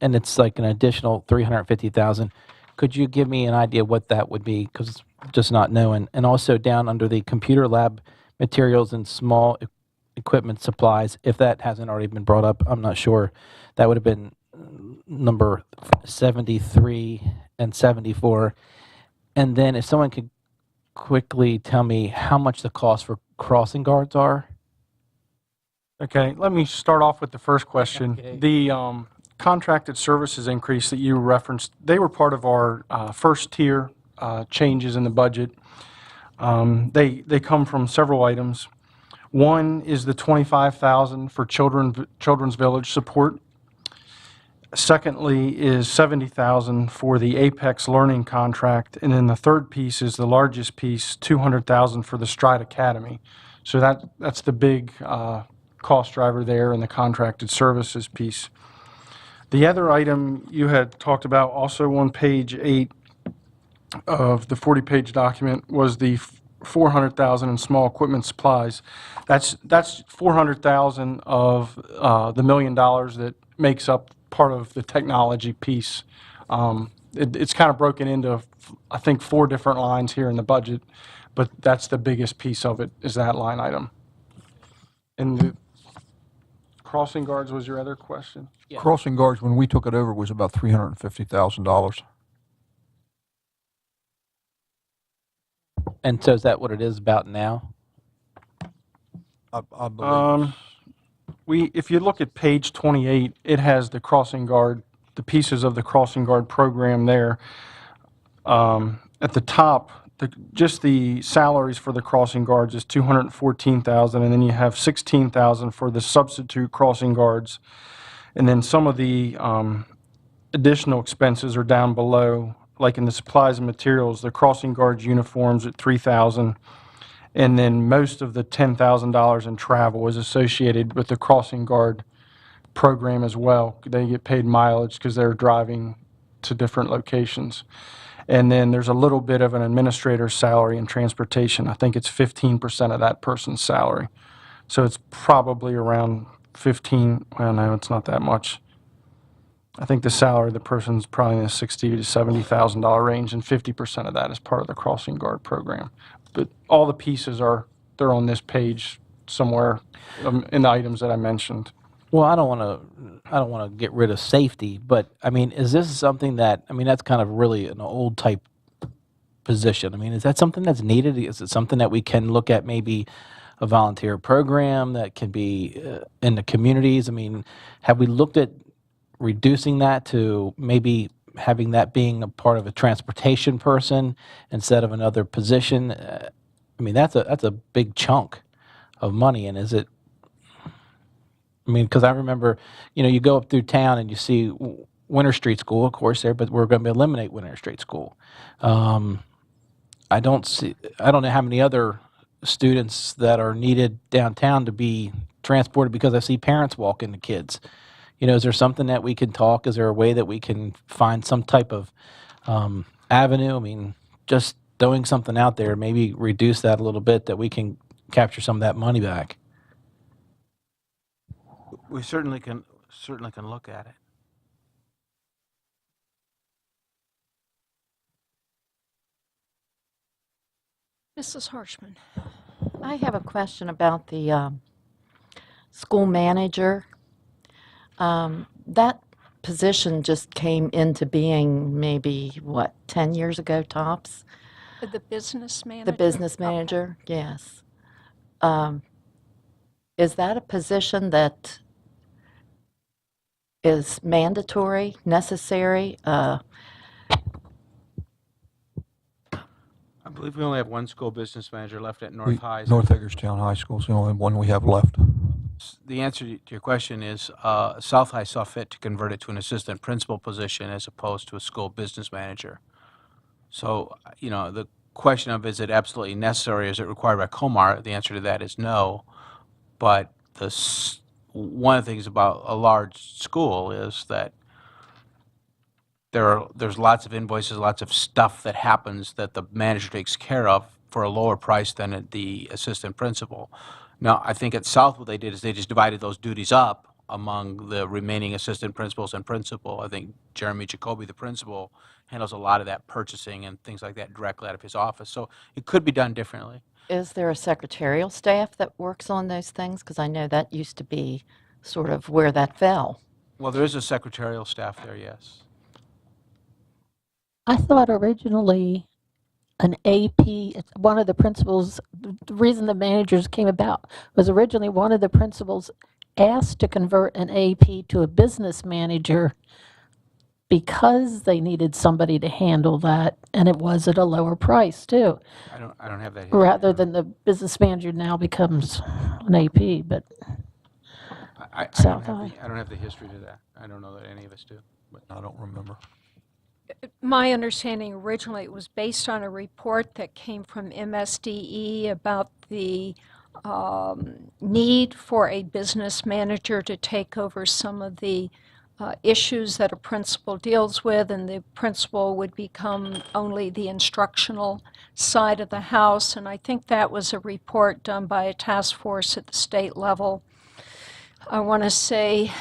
and it's like an additional $350,000. Could you give me an idea what that would be? Because it's just not knowing. And also down under the computer lab materials and small equipment supplies, if that hasn't already been brought up, I'm not sure. That would have been number 73 and 74. And then if someone could quickly tell me how much the cost for crossing guards are. Okay, let me start off with the first question. Okay. The contracted services increase that you referenced, they were part of our first tier changes in the budget. They come from several items. One is the $25,000 for Children's Village support. Secondly is $70,000 for the Apex Learning contract, and then the third piece is the largest piece, $200,000 for the Stride Academy. So that's the big cost driver there in the contracted services piece. The other item you had talked about also on page 8 of the 40-page document was the $400,000 in small equipment supplies. That's $400,000 of the $1 million that makes up part of the technology piece. It's kind of broken into, I think, 4 different lines here in the budget, but that's the biggest piece of it, is that line item. And the crossing guards was your other question? Yeah. Crossing guards, when we took it over, was about $350,000. And so is that what it is about now? I believe. If you look at page 28, it has the crossing guard, the pieces of the crossing guard program there. At the top, just the salaries for the crossing guards is $214,000, and then you have $16,000 for the substitute crossing guards, and then some of the additional expenses are down below, like in the supplies and materials. The crossing guards uniforms at $3,000. And then most of the $10,000 in travel is associated with the crossing guard program as well. They get paid mileage because they're driving to different locations. And then there's a little bit of an administrator's salary and transportation. I think it's 15% of that person's salary. So it's probably around 15, well, no, it's not that much. I think the salary of the person's probably in the $60,000 to $70,000 range, and 50% of that is part of the crossing guard program. But all the pieces they're on this page somewhere in the items that I mentioned. Well, I don't want to get rid of safety, but I mean, is this something that, I mean, that's kind of really an old type position. I mean, is that something that's needed? Is it something that we can look at, maybe a volunteer program that can be in the communities? I mean, have we looked at reducing that to maybe having that being a part of a transportation person instead of another position? I mean, that's a big chunk of money, and is it? I mean, because I remember, you go up through town and you see Winter Street School, of course, there, but we're going to eliminate Winter Street School. I don't know how many other students that are needed downtown to be transported, because I see parents walking the kids. Is there something that we can talk? Is there a way that we can find some type of avenue? I mean, just throwing something out there, maybe reduce that a little bit, that we can capture some of that money back. We certainly can look at it. Mrs. Harshman. I have a question about the school manager. That position just came into being maybe, 10 years ago tops? The business manager? The business manager, yes. Is that a position that is mandatory, necessary? I believe we only have one school business manager left at North High. North Hagerstown High School is the only one we have left. The answer to your question is South High saw fit to convert it to an assistant principal position as opposed to a school business manager. So, the question of, is it absolutely necessary, is it required by Comar? The answer to that is no. But one of the things about a large school is that there's lots of invoices, lots of stuff that happens that the manager takes care of for a lower price than the assistant principal. Now, I think at South what they did is they just divided those duties up among the remaining assistant principals and principal. I think Jeremy Jacoby, the principal, handles a lot of that purchasing and things like that directly out of his office. So it could be done differently. Is there a secretarial staff that works on those things? Because I know that used to be sort of where that fell. Well, there is a secretarial staff there, yes. I thought originally an AP, one of the principals, the reason the managers came about was originally one of the principals asked to convert an AP to a business manager because they needed somebody to handle that, and it was at a lower price too. I don't have that history. Rather than the business manager now becomes an AP, but I South don't High. I don't have the history to that. I don't know that any of us do. But I don't remember. My understanding originally, it was based on a report that came from MSDE about the need for a business manager to take over some of the issues that a principal deals with, and the principal would become only the instructional side of the house. And I think that was a report done by a task force at the state level. I want to say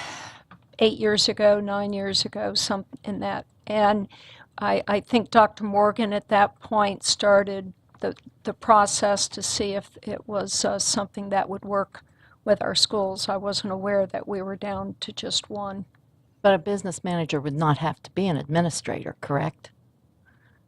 8 years ago, 9 years ago, something in that. And I think Dr. Morgan at that point started the process to see if it was something that would work with our schools. I wasn't aware that we were down to just one. But a business manager would not have to be an administrator, correct?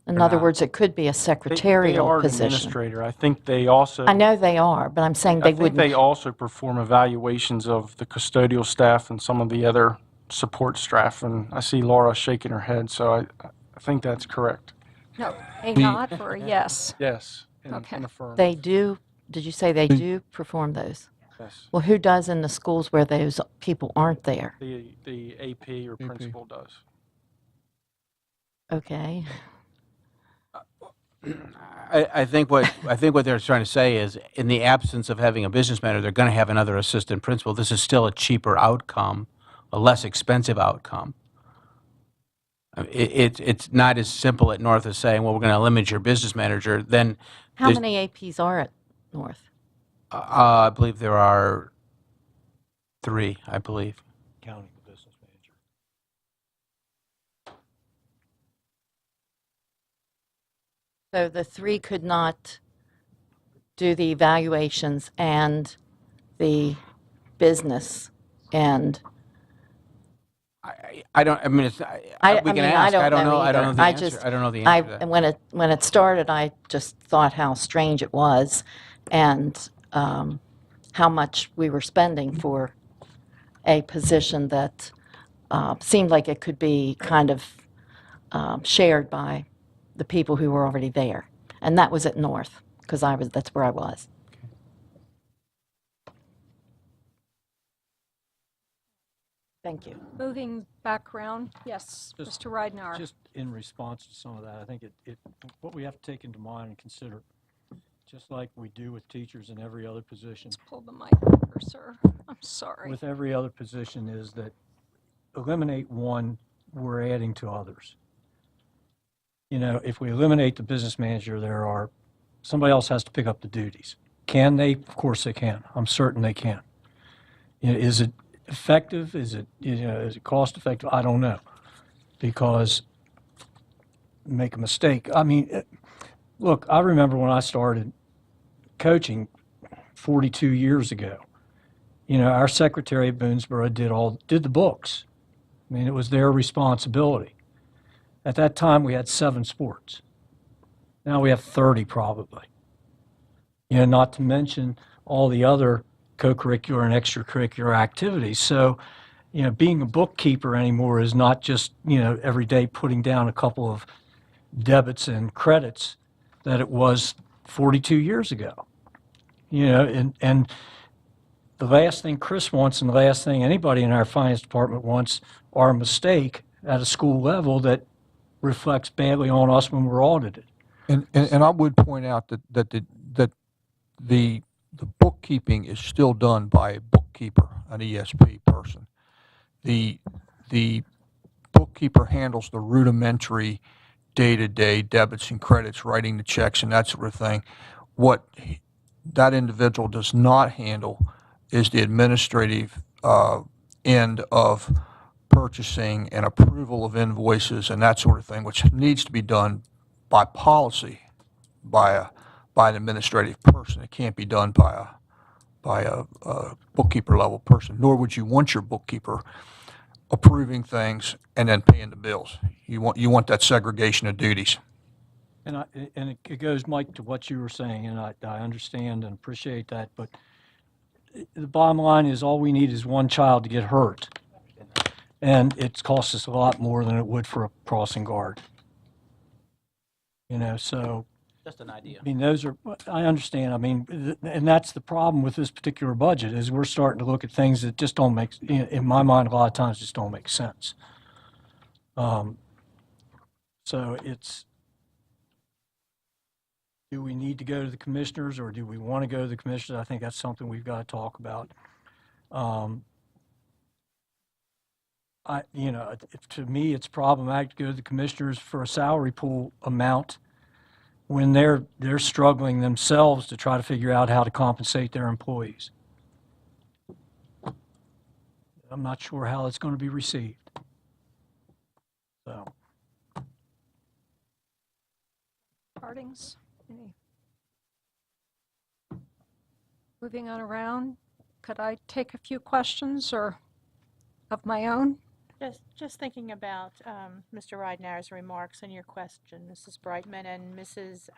In other words, it could be a They secretarial are an position. administrator. I think they also. I know they are, but I'm saying they I think wouldn't. they also perform evaluations of the custodial staff and some of the other support staff. And I see Laura shaking her head, so I think that's correct. No, a nod or a yes? Yes. Okay. In the firm. They do, did you say they do perform those? Yes. Well, who does in the schools where those people aren't there? The AP or principal does. Okay. I think what they're trying to say is, in the absence of having a business manager, they're going to have another assistant principal. This is still a cheaper outcome, a less expensive outcome. It's not as simple at North as saying, well, we're going to limit your business manager. Then How there's- many APs are at North? I believe there are 3, I believe. Counting the business manager. So the 3 could not do the evaluations and the business and I don't, I mean, it's, we can ask. I don't know. I don't know the answer. I don't know the answer to that. When it started, I just thought how strange it was and how much we were spending for a position that seemed like it could be kind of shared by the people who were already there. And that was at North, because that's where I was. Thank you. Moving back around, yes, Just- Mr. Ridenour. Just in response to some of that, I think what we have to take into mind and consider, just like we do with teachers in every other position, Pull the mic over, sir. I'm sorry. with every other position, is that eliminate one, we're adding to others. You know, if we eliminate the business manager, somebody else has to pick up the duties. Can they? Of course they can. I'm certain they can. You know, is it effective? Is it cost effective? I don't know, because make a mistake. I mean, look, I remember when I started coaching 42 years ago. You know, our secretary at Boonesboro did the books. I mean, it was their responsibility. At that time, we had 7 sports. Now we have 30 probably. You know, not to mention all the other co-curricular and extracurricular activities. So, you know, being a bookkeeper anymore is not just, you know, every day putting down a couple of debits and credits that it was 42 years ago. You know, and the last thing Chris wants and the last thing anybody in our finance department wants are a mistake at a school level that reflects badly on us when we're audited. And I would point out that the bookkeeping is still done by a bookkeeper, an ESP person. The bookkeeper handles the rudimentary day-to-day debits and credits, writing the checks and that sort of thing. What that individual does not handle is the administrative end of purchasing and approval of invoices and that sort of thing, which needs to be done by policy by an administrative person. It can't be done by a bookkeeper level person, nor would you want your bookkeeper approving things and then paying the bills. You want that segregation of duties. And it goes, Mike, to what you were saying, and I understand and appreciate that, but the bottom line is all we need is one child to get hurt. And it's cost us a lot more than it would for a crossing guard. You know, so, Just an idea. I mean, I understand. I mean, and that's the problem with this particular budget, is we're starting to look at things that just don't make, in my mind, a lot of times just don't make sense. So do we need to go to the commissioners, or do we want to go to the commissioners? I think that's something we've got to talk about. To me, it's problematic to go to the commissioners for a salary pool amount when they're struggling themselves to try to figure out how to compensate their employees. I'm not sure how it's going to be received. So. Hardings? Any? Moving on around, could I take a few questions or of my own? Just thinking about Mr. Ridenour's remarks and your question, Mrs. Brightman, and Mrs.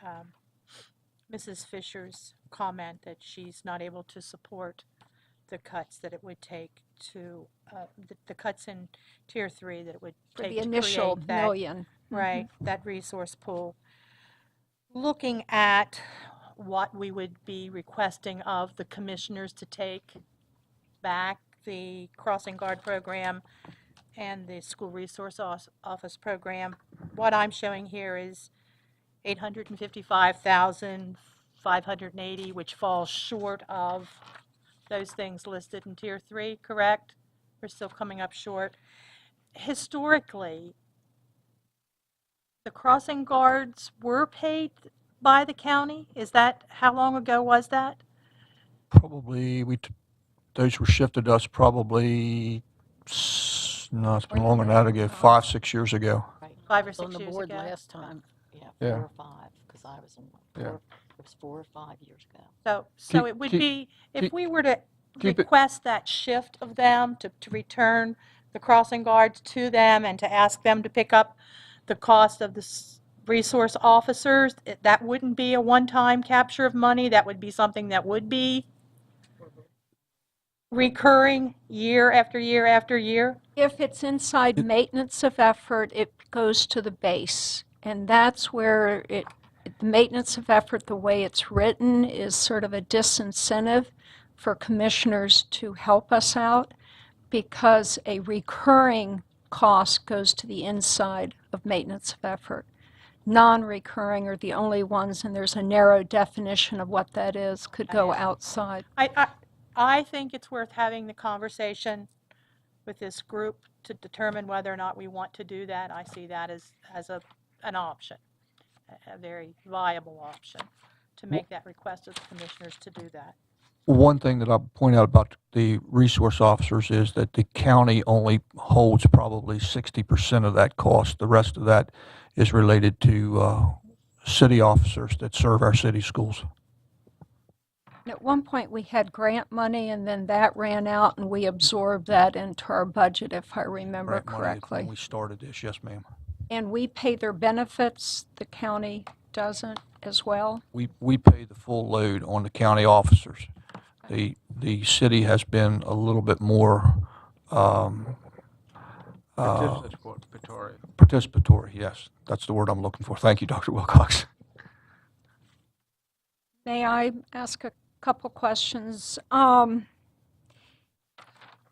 Fisher's comment that she's not able to support the cuts that it would take to, the cuts in Tier 3 that it would For take the to initial create that, million. right, that resource pool. Looking at what we would be requesting of the commissioners to take back the crossing guard program and the school resource office program, what I'm showing here is $855,580, which falls short of those things listed in Tier 3, correct? We're still coming up short. Historically, the crossing guards were paid by the county? Is that, how long ago was that? Probably, those were shifted to us probably, no, it's been longer than that ago, 5, 6 years ago. Right. 5 or I was 6 on the years board ago? last time. Yeah, Yeah. 4 or 5, because I was on Yeah. it was 4 or 5 years ago. So Keep- it would keep- be, if keep- we were to keep it- request that shift of them, to return the crossing guards to them and to ask them to pick up the cost of the resource officers, that wouldn't be a one-time capture of money, that would be something that would be recurring year after year after year? If it's inside maintenance of effort, it goes to the base. And that's where the maintenance of effort, the way it's written, is sort of a disincentive for commissioners to help us out, because a recurring cost goes to the inside of maintenance of effort. Non-recurring are the only ones, and there's a narrow definition of what that is, could go outside. I think it's worth having the conversation with this group to determine whether or not we want to do that. I see that as an option, a very viable option, to make that request of the commissioners to do that. One thing that I'll point out about the resource officers is that the county only holds probably 60% of that cost. The rest of that is related to city officers that serve our city schools. At one point, we had grant money, and then that ran out, and we absorbed that into our budget, if I remember Grant money correctly. When we started this, yes, ma'am. And we pay their benefits, the county doesn't as well? We pay the full load on the county officers. The city has been a little bit more participatory, yes. That's the word I'm looking for. Thank you, Dr. Wilcox. May I ask a couple questions? I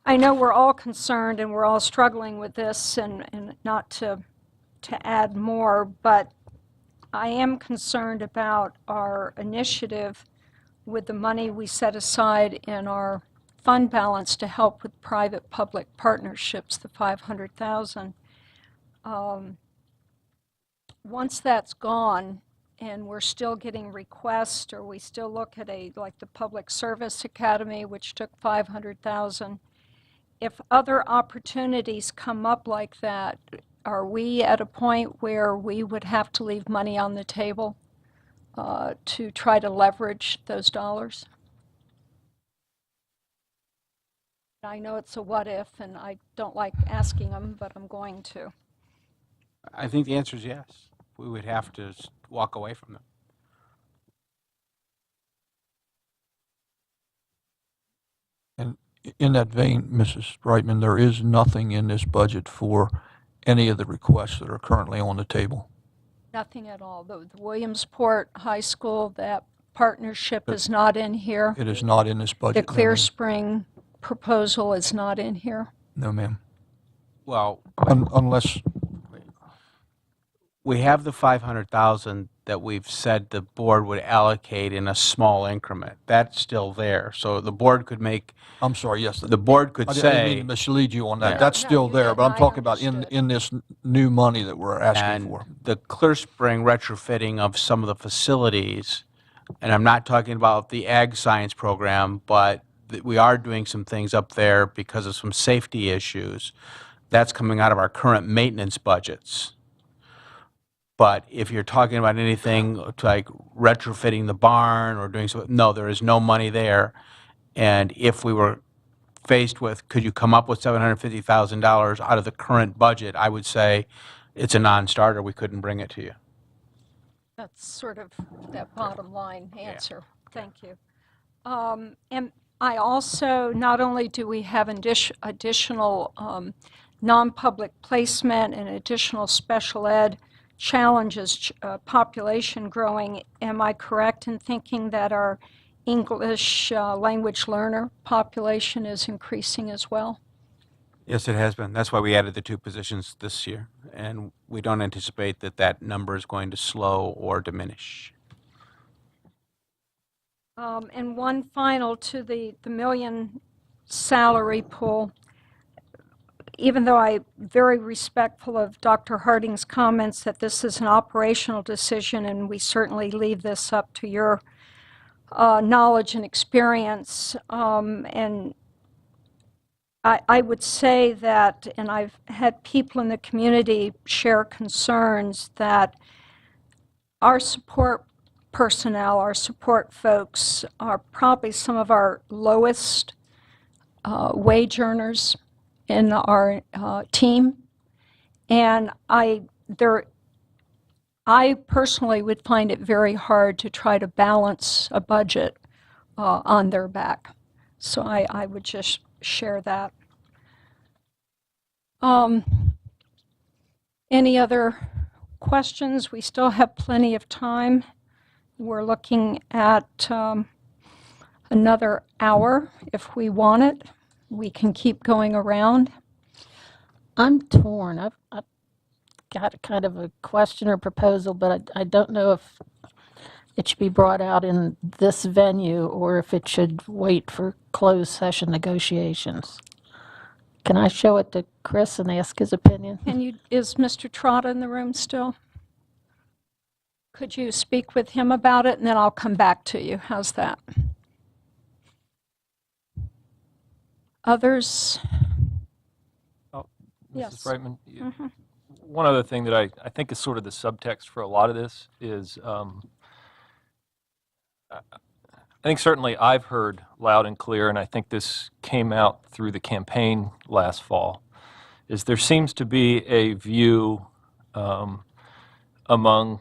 know we're all concerned and we're all struggling with this, and not to add more, but I am concerned about our initiative with the money we set aside in our fund balance to help with private-public partnerships, the $500,000. Once that's gone, and we're still getting requests, or we still look at like the Public Service Academy, which took $500,000. If other opportunities come up like that, are we at a point where we would have to leave money on the table to try to leverage those dollars? I know it's a what if, and I don't like asking them, but I'm going to. I think the answer is yes. We would have to walk away from them. And in that vein, Mrs. Reitman, there is nothing in this budget for any of the requests that are currently on the table. Nothing at all. The Williamsport High School, that partnership is not in here. It is not in this The budget. no, Clear ma'am. Spring proposal is not in here. No, ma'am. Well, Unless, we have the 500,000 that we've said the board would allocate in a small increment. That's still there. So the board could make, I'm sorry, yes. the board could I didn't mean say, to mislead you on that. Yeah. That's No, still you there, didn't. but I'm I talking about understood. in this new money that we're asking and for. the Clear Spring retrofitting of some of the facilities, and I'm not talking about the ag science program, but we are doing some things up there because of some safety issues. That's coming out of our current maintenance budgets. But if you're talking about anything like retrofitting the barn or doing something, no, there is no money there. And if we were faced with, could you come up with $750,000 out of the current budget, I would say it's a non-starter. We couldn't bring it to you. That's sort of that bottom line answer. Thank you. And I also, not only do we have additional non-public placement and additional special ed challenges, population growing, am I correct in thinking that our English language learner population is increasing as well? Yes, it has been. That's why we added the 2 positions this year. And we don't anticipate that that number is going to slow or diminish. And one final to the million salary pool. even though I'm very respectful of Dr. Harding's comments that this is an operational decision and we certainly leave this up to your knowledge and experience, and I would say that, and I've had people in the community share concerns that our support personnel, our support folks, are probably some of our lowest wage earners in our team. And I personally would find it very hard to try to balance a budget on their back. So I would just share that. Any other questions? We still have plenty of time. We're looking at another hour if we want it. We can keep going around. I'm torn. I've got kind of a question or proposal, but I don't know if it should be brought out in this venue or if it should wait for closed session negotiations. Can I show it to Chris and ask his opinion? Is Mr. Trotta in the room still? Could you speak with him about it, and then I'll come back to you. How's that? Others? Mrs. Yes. Brightman, one other thing that I think is sort of the subtext for a lot of this is I think certainly I've heard loud and clear, and I think this came out through the campaign last fall, is there seems to be a view among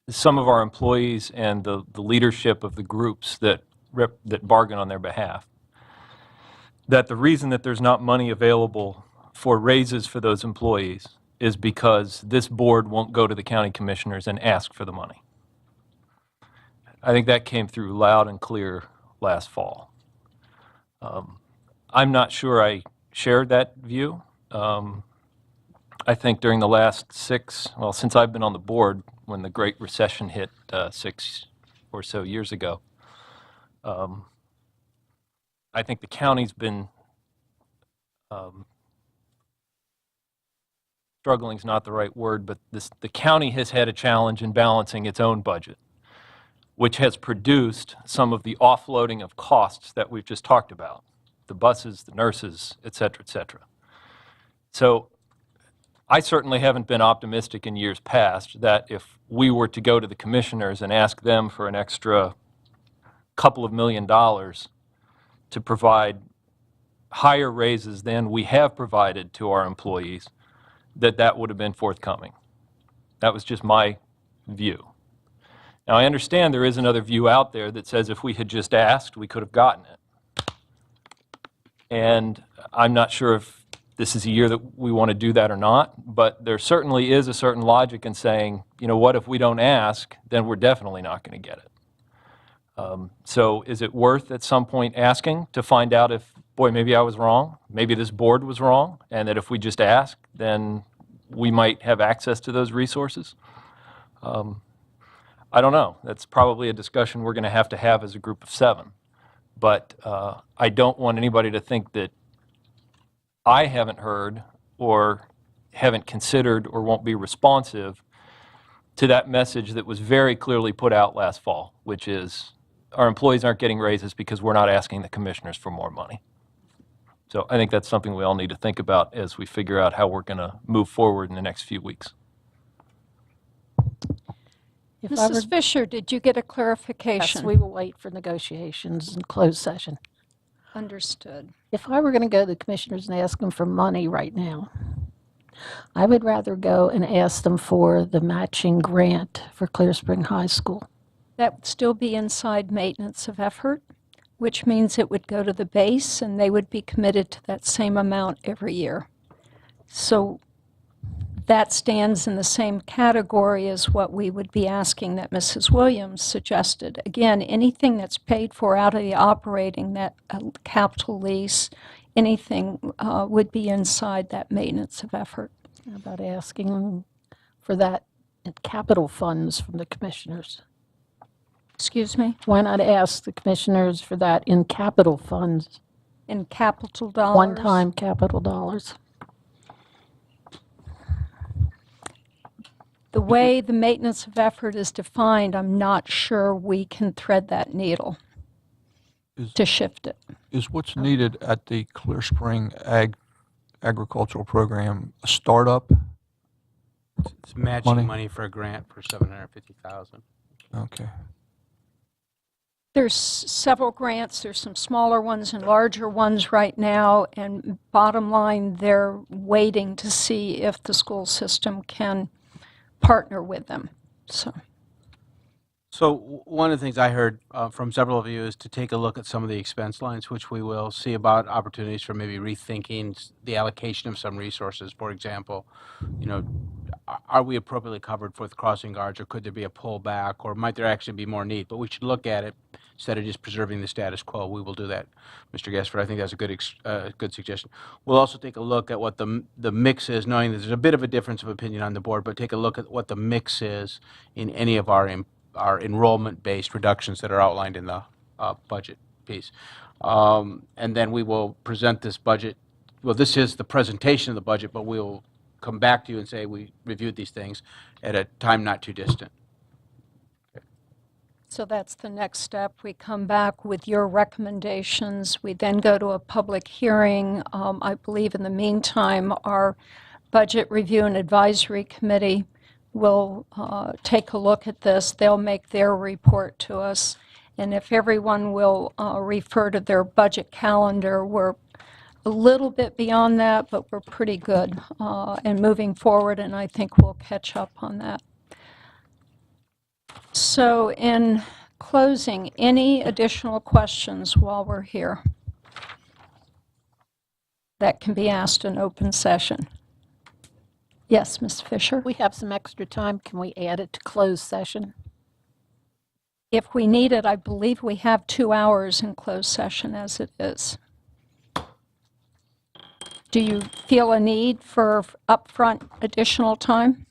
some of our employees and the leadership of the groups that bargain on their behalf, that the reason that there's not money available for raises for those employees is because this board won't go to the county commissioners and ask for the money. I think that came through loud and clear last fall. I'm not sure I shared that view. I think during the last since I've been on the board, when the Great Recession hit 6 or so years ago, I think the county's been struggling is not the right word, but the county has had a challenge in balancing its own budget, which has produced some of the offloading of costs that we've just talked about, the buses, the nurses, et cetera, et cetera. So I certainly haven't been optimistic in years past that if we were to go to the commissioners and ask them for an extra couple of $1 million to provide higher raises than we have provided to our employees, that would have been forthcoming. That was just my view. Now, I understand there is another view out there that says if we had just asked, we could have gotten it. And I'm not sure if this is a year that we want to do that or not, but there certainly is a certain logic in saying, you know what, if we don't ask, then we're definitely not going to get it. So is it worth at some point asking to find out if, boy, maybe I was wrong, maybe this board was wrong, and that if we just ask, then we might have access to those resources? I don't know. That's probably a discussion we're going to have as a group of 7. But I don't want anybody to think that I haven't heard or haven't considered or won't be responsive to that message that was very clearly put out last fall, which is our employees aren't getting raises because we're not asking the commissioners for more money. So I think that's something we all need to think about as we figure out how we're going to move forward in the next few weeks. Mrs. Fisher, did you get a clarification? Yes, we will wait for negotiations in closed session. Understood. If I were going to go to the commissioners and ask them for money right now, I would rather go and ask them for the matching grant for Clear Spring High School. That would still be inside maintenance of effort, which means it would go to the base and they would be committed to that same amount every year. So that stands in the same category as what we would be asking that Mrs. Williams suggested. Again, anything that's paid for out of the operating, that capital lease, anything would be inside that maintenance of effort. How about asking for that in capital funds from the commissioners? Excuse me? Why not ask the commissioners for that in capital funds? in capital dollars. One-time capital dollars. The way the maintenance of effort is defined, I'm not sure we can thread that needle to shift it. Is what's needed at the Clear Spring agricultural program a startup? It's matching Money. money for a grant for $750,000. Okay. There's several grants. There's some smaller ones and larger ones right now, and bottom line, they're waiting to see if the school system can partner with them. So one of the things I heard from several of you is to take a look at some of the expense lines, which we will see about opportunities for maybe rethinking the allocation of some resources. For example, are we appropriately covered for the crossing guards, or could there be a pullback, or might there actually be more need? But we should look at it instead of just preserving the status quo. We will do that, Mr. Gasford. I think that's a good suggestion. We'll also take a look at what the mix is, knowing that there's a bit of a difference of opinion on the board, but take a look at what the mix is in any of our enrollment-based reductions that are outlined in the budget piece. And then we will present this budget. Well, this is the presentation of the budget, but we'll come back to you and say we reviewed these things at a time not too distant. So that's the next step. We come back with your recommendations. We then go to a public hearing. I believe in the meantime, our Budget Review and Advisory Committee will take a look at this. They'll make their report to us. And if everyone will refer to their budget calendar, we're a little bit beyond that, but we're pretty good and moving forward, and I think we'll catch up on that. So in closing, any additional questions while we're here that can be asked in open session? Yes, Ms. Fisher? We have some extra time. Can we add it to closed session? If we need it, I believe we have 2 hours in closed session as it is. Do you feel a need for upfront additional time?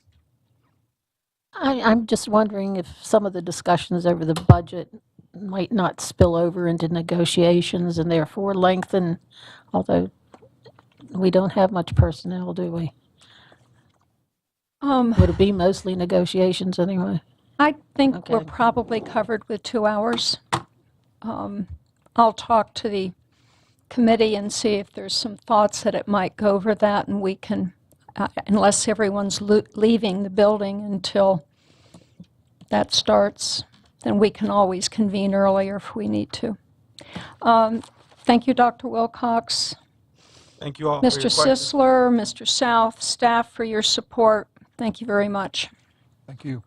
I'm just wondering if some of the discussions over the budget might not spill over into negotiations and therefore lengthen, although we don't have much personnel, do we? Would it be mostly negotiations anyway? I think Okay. we're probably covered with 2 hours. I'll talk to the committee and see if there's some thoughts that it might go over that, and we can, unless everyone's leaving the building until that starts, then we can always convene earlier if we need to. Thank you, Dr. Wilcox. Thank you all. Mr. Sisler, Mr. South, staff for your support. Thank you very much. Thank you.